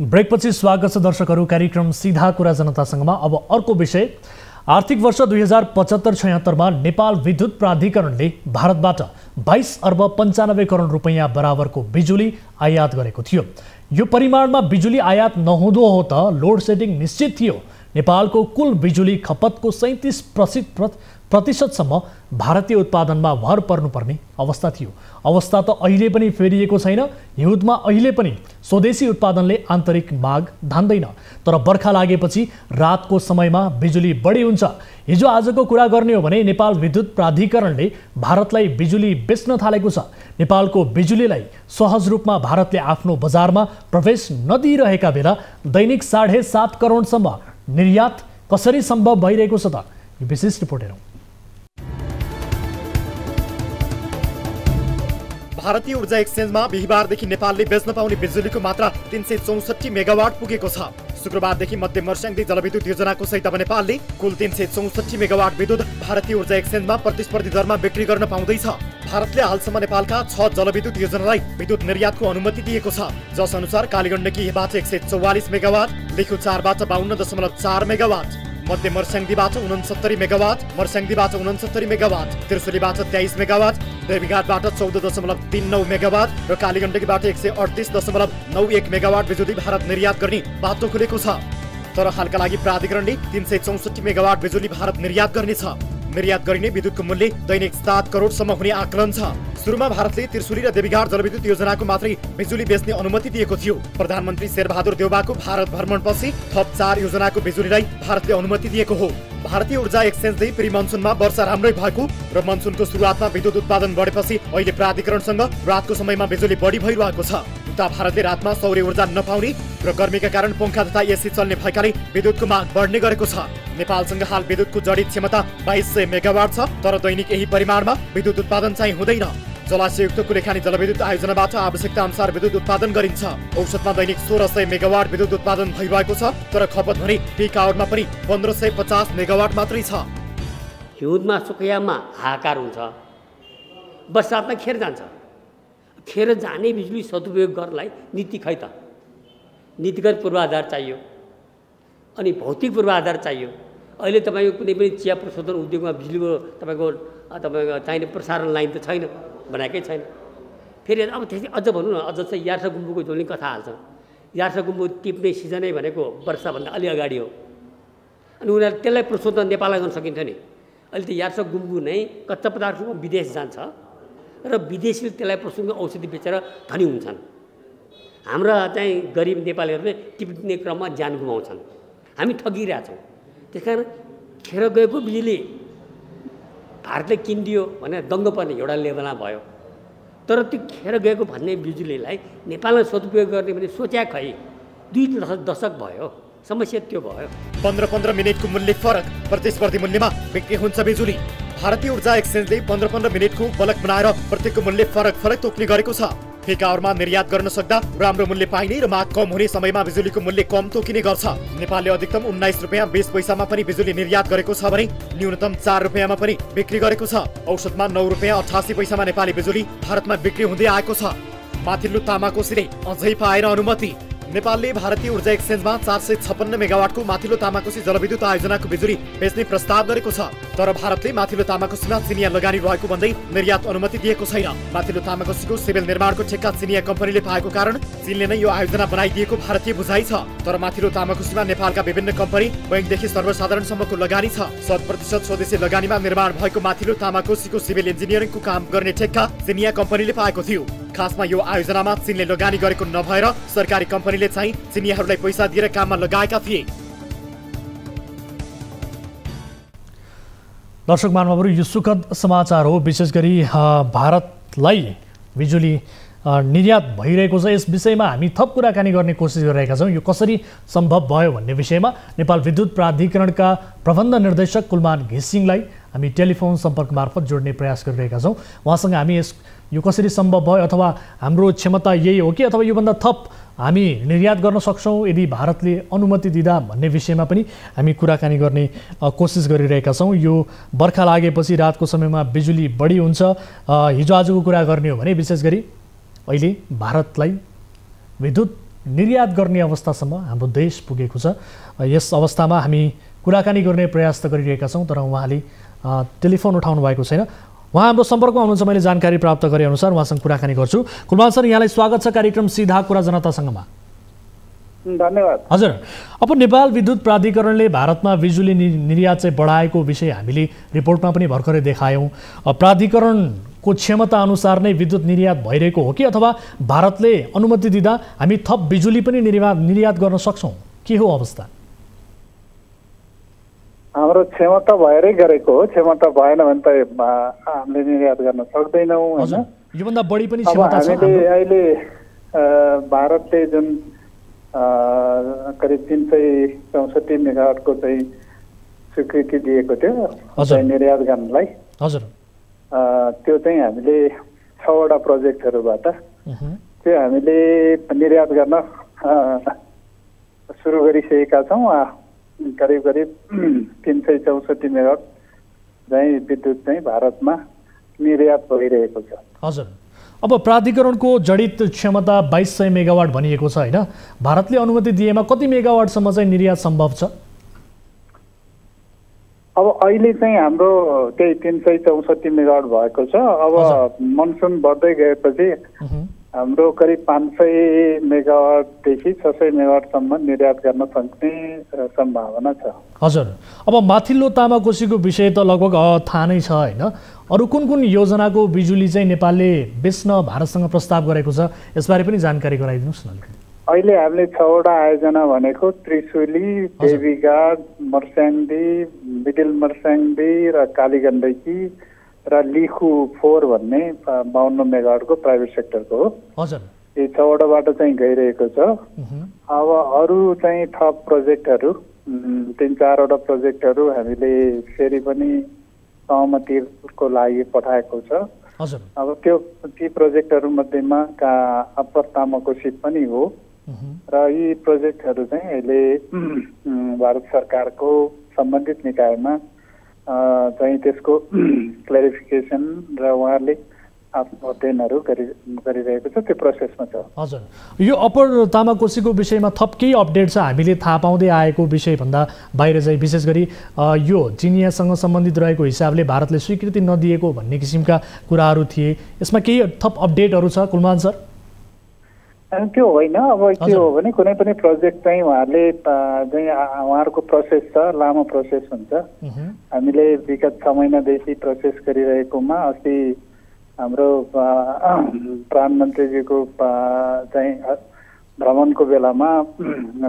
ब्रेकपछि स्वागत छ दर्शकहरू कार्यक्रम सीधा कुरा जनतासँगमा। अब अर्को विषय, आर्थिक वर्ष 2075-76 नेपाल विद्युत प्राधिकरणले भारतबाट 22 अर्ब 95 करोड रुपैयाँ बराबरको बिजुली आयात गरेको थियो। यो परिमाणमा बिजुली आयात नहुँदो हो त लोड सेडिङ निश्चित थियो। नेपालको कुल बिजुली खपतको 37% भारतीय उत्पादनमा भर पर्नुपर्ने अवस्था थियो। अवस्था त अहिले पनि फेरिएको छैन। हिउँदमा अहिले पनि स्वदेशी उत्पादनले आन्तरिक माग धान्दैन, तर बर्खा लागेपछि रातको समयमा बिजुली बढी हुन्छ। हिजो आजको कुरा गर्ने हो भने नेपाल विद्युत प्राधिकरणले भारतलाई बिजुली बेच्न थालेको छ। नेपालको बिजुलीलाई सहज रूपमा भारतले आफ्नो बजारमा प्रवेश नदिइरहेका बेला दैनिक 7.5 करोडसम्म निर्यात कसरी सम्भव भइरहेको छ त? यो विशेष रिपोर्ट हेरौँ। भारतीय ऊर्जा एक्सचेन्जमा बिहिबारदेखि नेपालले बेच्न पाउने बिजुलीको मात्रा 364 मेगावाट पुगेको छ। शुक्रबारदेखि मध्य मर्स्याङ्दी जलविद्युत योजनाको सहित अब नेपालले कुल 364 मेगावाट विद्युत भारतीय ऊर्जा एक्सचेन्जमा प्रतिस्पर्धी दरमा बिक्री गर्न पाउँदैछ। भारतले हालसम्म नेपालका 6 जलविद्युत योजनालाई विद्युत निर्यातको अनुमति दिएको छ, जस अनुसार कालीगण्डकीबाट 144 मेगावाट, लेखु 4बाट 52.4 मेगावाट, मध्य मर्स्याङ्दीबाट 69 मेगावाट, मर्स्याङ्दीबाट 69 मेगावाट, त्रिशुलीबाट 23 मेगावाट, देवीघाटबाट 14.39 मेगावाट र कालीगण्डकीबाट 138.91 मेगावाट बिजुली भारत निर्यात गर्ने बाटो खुलेको छ। तर हालका लागि प्राधिकरणले 364 मेगावाट बिजुली भारत निर्यात गर्नेछ। निर्यात गरिने विद्युतको मूल्य दैनिक 7 करोडसम्म हुने आकलन छ। सुरुमा भारतले त्रिशुली र देवीघाट जलविद्युत योजनाको मात्रै बिजुली बेच्ने अनुमति दिएको थियो। प्रधानमन्त्री शेरबहादुर देउवाको भारत भ्रमणपछि थप 4 योजनाको बिजुलीलाई भारतले अनुमति दिएको हो। भारतीय ऊर्जा एक्सचेन्जले प्री मनसुनमा वर्षा राम्रै भएको र मनसुनको सुरुवातमा विद्युत उत्पादन बढेपछि अहिले प्राधिकरणसँग रातको समयमा बिजुली बढी भइरहेको छ। उता भारतले रातमा सौर्य ऊर्जा नपाउने र गर्मीका कारण पंखा तथा एसी चल्ने भएकाले विद्युतको माग बढ्ने गरेको छ। नेपालसँग हाल विद्युतको जडित क्षमता 2200 मेगावाट छ, तर दैनिक यही परिमाणमा विद्युत उत्पादन चाहिँ हुँदैन। जलाशययुक्त कुलेखानी जलविद्युत आयोजनाबाट आवश्यकता अनुसार विद्युत उत्पादन गरिन्छ। औसतमा दैनिक 1600 मेगावाट विद्युत उत्पादन भइरहेको छ, तर खपत भने पिक आवरमा पनि 1550 मेगावाट मात्रै छ। हिउँदमा सुखयामा हाहाकार हुन्छ, बरसातमा खेर जान्छ। खेर जाने बिजुली सदुपयोग गर्नलाई नीति खै त? नीतिगत पूर्वाधार चाहियो अनि भौतिक पूर्वाधार चाहियो। अहिले तपाईँको कुनै पनि चिया प्रशोधन उद्योगमा बिजुलीको तपाईँको चाहिने प्रसारण लाइन त छैन, बनाएकै छैन। फेरि अब त्यसै अझ भनौँ न, अझ चाहिँ यार्सा गुम्बुको झोल्ने कथा हाल्छ। यार्सा गुम्बु टिप्ने सिजनै भनेको वर्षाभन्दा अलि अगाडि हो, अनि उनीहरूले त्यसलाई प्रशोधन नेपाललाई गर्न सकिन्थ्यो नि। अहिले त यार्सा गुम्बु नै कच्चा पदार्थको विदेश जान्छ र विदेशीले त्यसलाई प्रशोधनको औषधि बेचेर धनी हुन्छन्। हाम्रा चाहिँ गरिब नेपालीहरूले टिप्ने क्रममा ज्यान गुमाउँछन्। हामी ठगिरहेछौँ। त्यस कारण खेर गएको बिजुली भारतले किनिदियो भनेर दङ्ग पर्ने एउटा लेभलमा भयो। तर त्यो खेर गएको भन्ने बिजुलीलाई नेपालमा सदुपयोग गर्ने भने सोच्या खै 2 दशक भयो। समस्या त्यो भयो। 15-15 मिनेटको मूल्य फरक, प्रतिस्पर्धी मूल्यमा बिक्री हुन्छ बिजुली। भारतीय ऊर्जा एक्सचेन्जले 15-15 मिनेटको बलक बनाएर प्रत्येकको मूल्य फरक तोक्ने गरेको छ। ठेका आवरमा निर्यात गर्न सक्दा राम्रो मूल्य पाइने र माग कम हुने समयमा बिजुलीको मूल्य कम तोकिने गर्छ। नेपालले अधिकतम 19 रुपियाँ 20 पैसामा पनि बिजुली निर्यात गरेको छ भने न्यूनतम 4 रुपियाँमा पनि बिक्री गरेको छ। औसतमा 9 रुपियाँ 88 पैसामा नेपाली बिजुली भारतमा बिक्री हुँदै आएको छ। माथिल्लो तामाकोसीले अझै पाएन अनुमति। नेपालले भारतीय ऊर्जा एक्सचेन्जमा 456 मेगावाटको माथिल्लो तामाकोसी जलविद्युत आयोजनाको बिजुली बेच्ने प्रस्ताव गरेको छ, तर भारतले माथिल्लो तामाकोसीमा चिनिया लगानी रहेको भन्दै निर्यात अनुमति दिएको छैन। माथिल्लो तामाकोसीको सिभिल निर्माणको ठेक्का चिनिया कम्पनीले पाएको कारण चीनले नै यो आयोजना बनाइदिएको भारतीय बुझाइ छ। तर माथिल्लो तामाकोसीमा नेपालका विभिन्न कम्पनी, बैंकदेखि सर्वसाधारणसम्मको लगानी छ। 100% स्वदेशी लगानीमा निर्माण भएको माथिल्लो तामाकोसीको सिभिल इन्जिनियरिङको काम गर्ने ठेक्का चिनिया कम्पनीले पाएको थियो। खासमा यो आयोजनामा चीनले लगानी गरेको नभएर सरकारी कम्पनीले चाहिँ चिनियाहरूलाई पैसा दिएर काममा लगाएका थिए। दर्शक महानुभावहरू, यो सुखद समाचार हो। विशेष गरी भारतलाई बिजुली निर्यात भइरहेको छ। यस विषयमा हामी थप कुराकानी गर्ने कोसिस गरिरहेका छौँ। यो कसरी सम्भव भयो भन्ने विषयमा नेपाल विद्युत प्राधिकरणका प्रबन्ध निर्देशक कुलमान घिसिङलाई हामी टेलिफोन सम्पर्क मार्फत जोड्ने प्रयास गरिरहेका छौँ। उहाँसँग हामी यो कसरी सम्भव भयो, अथवा हाम्रो क्षमता यही हो कि अथवा योभन्दा थप हामी निर्यात गर्न सक्छौँ यदि भारतले अनुमति दिँदा भन्ने विषयमा पनि हामी कुराकानी गर्ने कोसिस गरिरहेका छौँ। यो बर्खा लागेपछि रातको समयमा बिजुली बढी हुन्छ। हिजो आजको कुरा गर्ने हो भने विशेष गरी अहिले भारतलाई विद्युत निर्यात गर्ने अवस्थासम्म हाम्रो देश पुगेको छ। यस अवस्थामा हामी कुराकानी गर्ने प्रयास त गरिरहेका छौँ, तर उहाँले टेलिफोन उठाउनु भएको छैन। उहाँ हाम्रो सम्पर्कमा हुनुहुन्छ, मैले जानकारी प्राप्त गरेअनुसार उहाँसँग कुराकानी गर्छु। कुलमान सर, यहाँलाई स्वागत छ कार्यक्रम सीधा कुरा जनतासँगमा। धन्यवाद। हजुर, अब नेपाल विद्युत प्राधिकरणले भारतमा बिजुली निर्यात चाहिँ बढाएको विषय हामीले रिपोर्टमा पनि भर्खरै देखायौँ। प्राधिकरणको क्षमता अनुसार नै विद्युत निर्यात भइरहेको हो कि अथवा भारतले अनुमति दिँदा हामी थप बिजुली पनि निर्यात गर्न सक्छौँ? के हो अवस्था? हाम्रो क्षमता भएरै गरेको हो। क्षमता भएन भने त हामीले निर्यात गर्न सक्दैनौँ हैन। योभन्दा बढी पनि क्षमता छ। हामीले अहिले भारतले जुन करिब 364 मेगावाटको चाहिँ स्वीकृति दिएको थियो निर्यात गर्नलाई। हजुर, त्यो चाहिँ हामीले 6 वटा प्रोजेक्टहरूबाट त्यो हामीले निर्यात गर्न सुरु गरिसकेका छौँ। करिब 364 मेगावाट चाहिँ विद्युत चाहिँ भारतमा निर्यात भइरहेको छ। हजुर, अब प्राधिकरणको जडित क्षमता 2200 मेगावाट भनिएको छ होइन? भारतले अनुमति दिएमा कति मेगावाटसम्म चाहिँ निर्यात सम्भव छ? अब अहिले चाहिँ हाम्रो त्यही 364 मेगावाट भएको छ। अब मनसुन बढ्दै गएपछि हाम्रो करिब 500 मेगावाटदेखि 600 मेगावाटसम्म निर्यात गर्न सक्ने सम्भावना छ। हजुर, अब माथिल्लो तामाकोसीको विषय त लगभग थाहा नै छ होइन? अरू कुन कुन योजनाको बिजुली चाहिँ नेपालले बेच्न भारतसँग प्रस्ताव गरेको छ, यसबारे पनि जानकारी गराइदिनुहोस् न। अहिले हामीले 6 वटा आयोजना भनेको त्रिशुली, देवीघाट, मर्स्याङ्दी, मिडिल मर्स्याङ्दी र कालीगण्डकी र लिखु 4 भन्ने 52 मेगावाटको प्राइभेट सेक्टरको हो। हजुर, यी 6 वटाबाट चाहिँ गइरहेको छ। अब अरू चाहिँ थप प्रोजेक्टहरू 3-4 वटा प्रोजेक्टहरू हामीले फेरि पनि सहमतिको लागि पठाएको छ। अब ती प्रोजेक्टहरू मध्येमा अप्पर तामाकोसी पनि हो र यी प्रोजेक्टहरू चाहिँ अहिले भारत सरकारको सम्बन्धित निकायमा चाहिँ त्यसको क्ल्यारिफिकेसन र उहाँहरूले आफ्नो अध्ययनहरू गरिरहेको छ, त्यो प्रोसेसमा छ। हजुर, यो अप्पर तामाकोसीको विषयमा थप केही अपडेट छ हामीले थाहा पाउँदै आएको विषयभन्दा बाहिर चाहिँ? विशेष गरी यो चिनियासँग सम्बन्धित रहेको हिसाबले भारतले स्वीकृति नदिएको भन्ने किसिमका कुराहरू थिए, यसमा केही थप अपडेटहरू छ कुलमान सर? त्यो होइन। अब के हो भने कुनै पनि प्रोजेक्ट चाहिँ उहाँहरूले चाहिँ उहाँहरूको प्रोसेस छ, लामो प्रोसेस हुन्छ। हामीले विगत 6 महिनादेखि प्रोसेस गरिरहेकोमा अस्ति हाम्रो प्रधानमन्त्रीजीको चाहिँ भ्रमणको बेलामा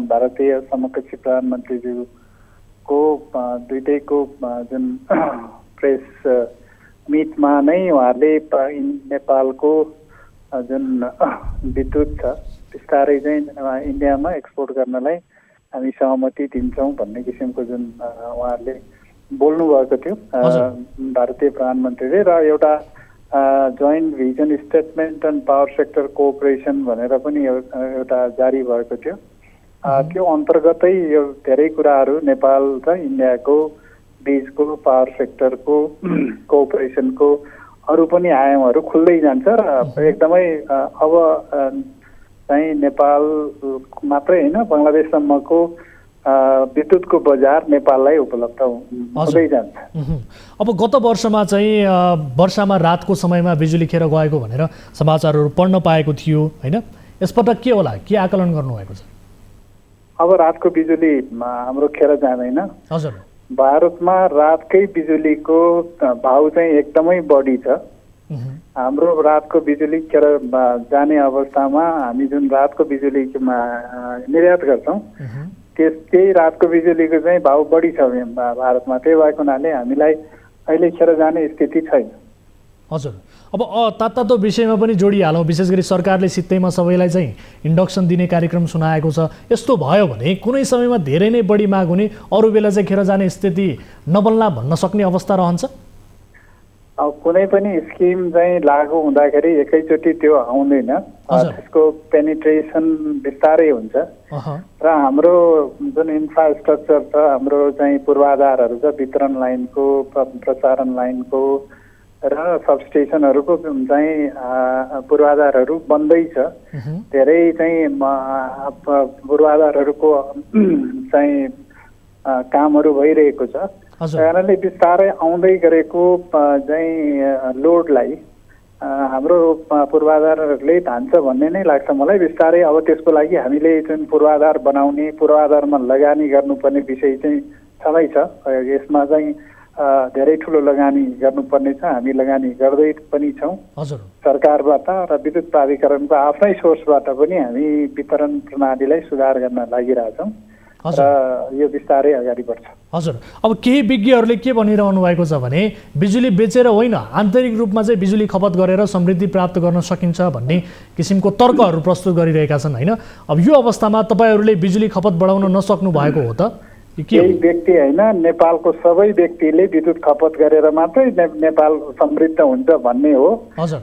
भारतीय समकक्षी प्रधानमन्त्रीज्यूको दुईटैको जुन प्रेस मिटमा नै उहाँहरूले नेपालको जुन विद्युत छ बिस्तारै चाहिँ इन्डियामा एक्सपोर्ट गर्नलाई हामी सहमति दिन्छौँ भन्ने किसिमको जुन उहाँहरूले बोल्नुभएको थियो भारतीय प्रधानमन्त्रीले, र एउटा joint vision statement and power sector cooperation भनेर पनि एउटा जारी भएको थियो। त्यो अन्तर्गतै यो धेरै कुराहरू नेपाल र इन्डियाको बिचको पावर सेक्टरको कोअपरेसनको अरू पनि आयामहरू खुल्दै जान्छ र एकदमै अब चाहिँ नेपाल मात्रै होइन बङ्गलादेशसम्मको विद्युतको बजार नेपाललाई उपलब्ध हुँदै जान्छ। अब गत वर्षमा चाहिँ वर्षामा रातको समयमा बिजुली खेर गएको भनेर समाचारहरू पढ्न पाएको थियो होइन? यसपटक के होला, के आकलन गर्नुभएको छ? अब रातको बिजुली हाम्रो खेर जाँदैन। हजुर, भारतमा रातकै बिजुलीको भाउ चाहिँ एकदमै बढी छ। हाम्रो रातको बिजुली खेर जाने अवस्थामा हामी जुन रातको बिजुली निर्यात गर्छौँ त्यही रातको बिजुलीको चाहिँ भाउ बढी छ भारतमा। त्यही भएको हुनाले हामीलाई अहिले खेर जाने स्थिति छैन। हजुर, अब तातो विषयमा पनि जोडिहालौँ। विशेष गरी सरकारले सित्तैमा सबैलाई चाहिँ इन्डक्सन दिने कार्यक्रम सुनाएको छ। यस्तो भयो भने कुनै समयमा धेरै नै बढी माग हुने, अरू बेला चाहिँ खेर जाने स्थिति नबन्ला भन्न सक्ने अवस्था रहन्छ? अब कुनै पनि स्किम चाहिँ लागू हुँदाखेरि एकैचोटि त्यो आउँदैन, त्यसको पेनिट्रेसन बिस्तारै हुन्छ र हाम्रो जुन इन्फ्रास्ट्रक्चर छ, हाम्रो चाहिँ पूर्वाधारहरू छ, वितरण लाइनको, प्रसारण लाइनको र सबस्टेसनहरूको चाहिँ पूर्वाधारहरू बन्दैछ। धेरै चाहिँ पूर्वाधारहरूको चाहिँ कामहरू भइरहेको छ। कारणले बिस्तारै आउँदै गरेको चाहिँ लोडलाई हाम्रो पूर्वाधारहरूले धान्छ भन्ने नै लाग्छ मलाई। बिस्तारै अब त्यसको लागि हामीले जुन पूर्वाधार बनाउने, पूर्वाधारमा लगानी गर्नुपर्ने विषय चाहिँ छँदै छ। यसमा चाहिँ धेरै ठुलो लगानी गर्नुपर्ने छ। हामी लगानी गर्दै पनि छौँ सरकारबाट र विद्युत प्राधिकरणको आफ्नै सोर्सबाट पनि हामी वितरण प्रणालीलाई सुधार गर्न लागिरहेछौँ र यो बिस्तारै अगाडि बढ्छ। हजुर, अब केही विज्ञहरूले के भनिरहनु भएको छ भने बिजुली बेचेर होइन, आन्तरिक रूपमा चाहिँ बिजुली खपत गरेर समृद्धि प्राप्त गर्न सकिन्छ भन्ने किसिमको तर्कहरू प्रस्तुत गरिरहेका छन् होइन। अब यो अवस्थामा तपाईँहरूले बिजुली खपत बढाउन नसक्नु भएको हो त? केही व्यक्ति होइन, नेपालको सबै व्यक्तिले विद्युत खपत गरेर मात्रै नेपाल समृद्ध हुन्छ भन्ने हो।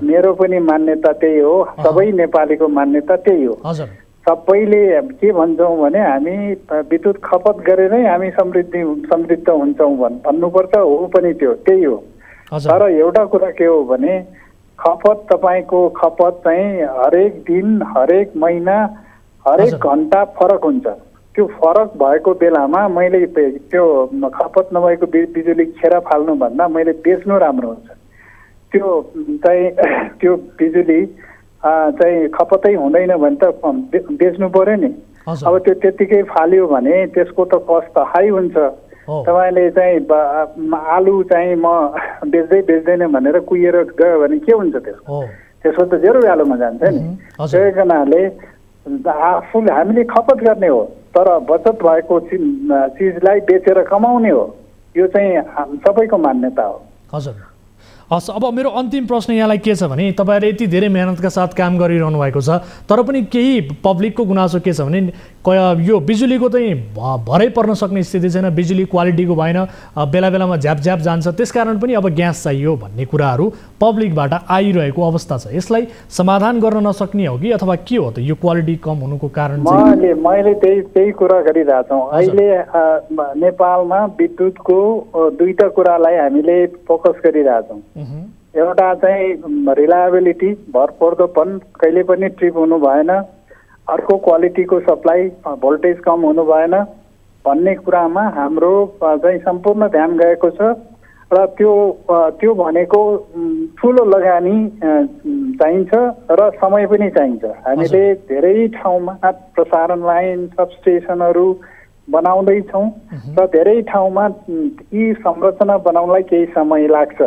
मेरो पनि मान्यता त्यही हो, सबै नेपालीको मान्यता त्यही हो। सबैले के भन्छौँ भने हामी विद्युत खपत गरेरै हामी समृद्ध हुन्छौँ भन्नुपर्छ, हो पनि त्यही हो। तर एउटा कुरा के हो भने खपत तपाईँको खपत चाहिँ हरेक दिन, हरेक महिना, हरेक घन्टा फरक हुन्छ। त्यो फरक भएको बेलामा मैले त्यो खपत नभएको बिजुली खेर फाल्नुभन्दा मैले बेच्नु राम्रो हुन्छ। त्यो चाहिँ त्यो बिजुली चाहिँ खपतै हुँदैन भने त बेच्नु पर्यो नि। अब त्यो त्यत्तिकै फाल्यो भने त्यसको त कस्ट त हाई हुन्छ। तपाईँले चाहिँ आलु चाहिँ म बेच्दैन भनेर कुहिएर गयो भने के हुन्छ त्यसको त जेरो भ्यालुमा जान्छ नि। त्यही कारणले हामीले खपत गर्ने हो, तर बचत भएको चिजलाई बेचेर कमाउने हो। यो चाहिँ सबैको मान्यता हो। हजुर, हस्। अब मेरो अन्तिम प्रश्न यहाँलाई के छ भने तपाईँहरूले यति धेरै मेहनतका साथ काम गरिरहनु भएको छ, तर पनि केही पब्लिकको गुनासो के छ भने यो बिजुलीको चाहिँ भरै पर्न सक्ने स्थिति छैन, बिजुली क्वालिटीको भएन, बेला बेलामा झ्याप जान्छ, त्यसकारण पनि अब ग्यास चाहियो भन्ने कुराहरू पब्लिकबाट आइरहेको अवस्था छ। यसलाई समाधान गर्न नसक्ने हो कि अथवा के हो त यो क्वालिटी कम हुनुको कारण? मैले त्यही कुरा गरिरहेको छौँ। अहिले नेपालमा विद्युतको दुईटा कुरालाई हामीले फोकस गरिरहेछौँ। एउटा चाहिँ रिलायबिलिटी, भरपर्दोपन, कहिले पनि ट्रिप हुनु भएन। अर्को क्वालिटीको सप्लाई, भोल्टेज कम हुनु भएन भन्ने कुरामा हाम्रो चाहिँ सम्पूर्ण ध्यान गएको छ र त्यो भनेको ठुलो लगानी चाहिन्छ र समय पनि चाहिन्छ। हामीले धेरै ठाउँमा प्रसारण लाइन, सबस्टेसनहरू बनाउँदैछौँ र धेरै ठाउँमा यी संरचना बनाउनलाई केही समय लाग्छ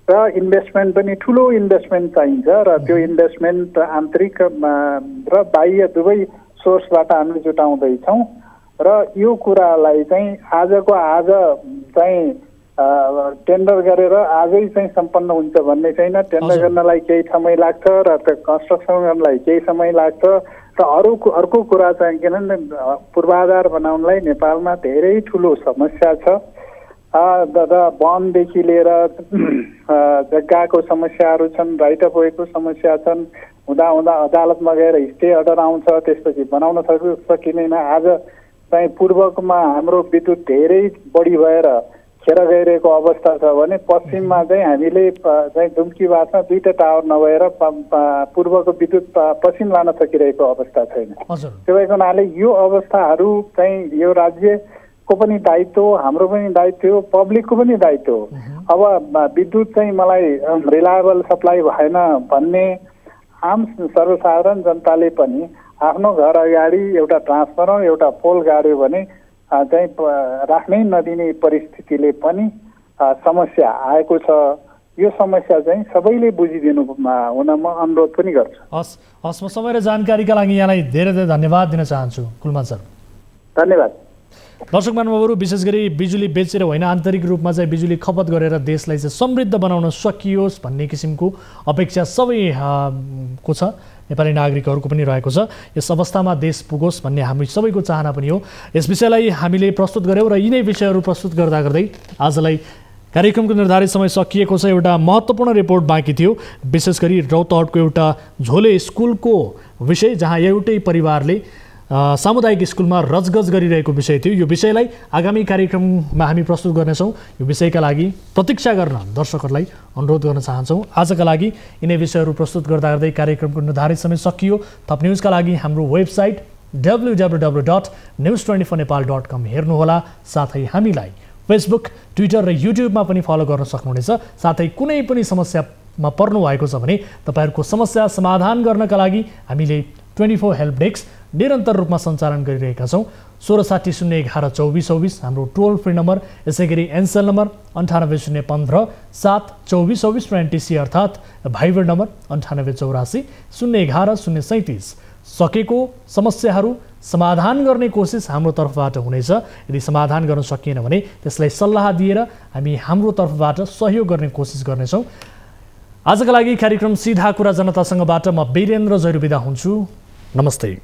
र इन्भेस्टमेन्ट पनि ठुलो इन्भेस्टमेन्ट चाहिन्छ र त्यो इन्भेस्टमेन्ट आन्तरिक र बाह्य दुवै सोर्सबाट हामी जुटाउँदैछौँ र यो कुरालाई चाहिँ आजको आज चाहिँ टेन्डर गरेर आजै चाहिँ सम्पन्न हुन्छ भन्ने छैन। टेन्डर गर्नलाई केही समय लाग्छ र कन्स्ट्रक्सन गर्नलाई केही समय लाग्छ र अर्को कुरा चाहिँ किनभने पूर्वाधार बनाउनलाई नेपालमा धेरै ठुलो समस्या छ। वनदेखि लिएर जग्गाको समस्याहरू छन्, राइट अफ वेको समस्या छन्। हुँदा अदालतमा गएर स्टे अर्डर आउँछ, त्यसपछि बनाउन सकिँदैन। आज चाहिँ पूर्वमा हाम्रो विद्युत धेरै बढी भएर खेर गइरहेको अवस्था छ भने पश्चिममा चाहिँ हामीले चाहिँ दुम्कीवासमा दुईटा टावर नभएर पूर्वको विद्युत पश्चिम लान सकिरहेको अवस्था छैन। त्यो भएको हुनाले यो अवस्थाहरू चाहिँ यो राज्यको पनि दायित्व हो, हाम्रो पनि दायित्व हो, पब्लिकको पनि दायित्व हो। अब विद्युत चाहिँ मलाई रिलायबल सप्लाई भएन भन्ने आम सर्वसाधारण जनताले पनि आफ्नो घर अगाडि एउटा ट्रान्सफर्मर, एउटा पोल गाड्यो भने चाहिँ राख्नै नदिने परिस्थितिले पनि समस्या आएको छ। यो समस्या चाहिँ सबैले बुझिदिनु हुन म अनुरोध पनि गर्छु। हस्, म समय र जानकारीका लागि यहाँलाई धेरै धेरै धन्यवाद दिन चाहन्छु कुलमान सर। धन्यवाद। दर्शक महानुभावहरू, विशेष गरी बिजुली बेचेर होइन, आन्तरिक रूपमा चाहिँ बिजुली खपत गरेर देशलाई चाहिँ समृद्ध बनाउन सकियोस् भन्ने किसिमको अपेक्षा सबैको छ, नेपाली नागरिकहरूको पनि रहेको छ। यस अवस्थामा देश पुगोस् भन्ने हामी सबैको चाहना पनि हो। यस विषयलाई हामीले प्रस्तुत गऱ्यौँ र यिनै विषयहरू प्रस्तुत गर्दै आजलाई कार्यक्रमको निर्धारित समय सकिएको छ। एउटा महत्त्वपूर्ण रिपोर्ट बाँकी थियो, विशेष गरी रौतहटको एउटा झोले स्कुलको विषय, जहाँ एउटै परिवारले सामुदायिक स्कुलमा रजगज गरिरहेको विषय थियो। यो विषयलाई आगामी कार्यक्रममा हामी प्रस्तुत गर्नेछौँ। यो विषयका लागि प्रतीक्षा गर्न दर्शकहरूलाई अनुरोध गर्न चाहन्छौँ। आजका लागि यिनै विषयहरू प्रस्तुत गर्दै कार्यक्रमको निर्धारित समय सकियो। थप न्युजका लागि हाम्रो वेबसाइट www.news24nepal.com हेर्नुहोला। साथै हामीलाई फेसबुक, ट्विटर र युट्युबमा पनि फलो गर्न सक्नुहुनेछ। साथै कुनै पनि समस्यामा पर्नु भएको छ भने तपाईँहरूको समस्या समाधान गर्नका लागि हामीले 24 हेल्प डेस्क निरन्तर रूपमा सञ्चालन गरिरहेका छौँ। 1660112424 हाम्रो टोल फ्री नम्बर, यसै गरी एनसेल नम्बर 9801572424 र एनटिसी अर्थात् भाइबर नम्बर 9884 सकेको समस्याहरू समाधान गर्ने कोसिस हाम्रो तर्फबाट हुनेछ। यदि समाधान गर्न सकिएन भने त्यसलाई सल्लाह दिएर हामी हाम्रो तर्फबाट सहयोग गर्ने कोसिस गर्नेछौँ। आजका लागि कार्यक्रम सीधा कुरा जनतासँगबाट म वीरेन्द्र जैरू बिदा हुन्छु। नमस्ते।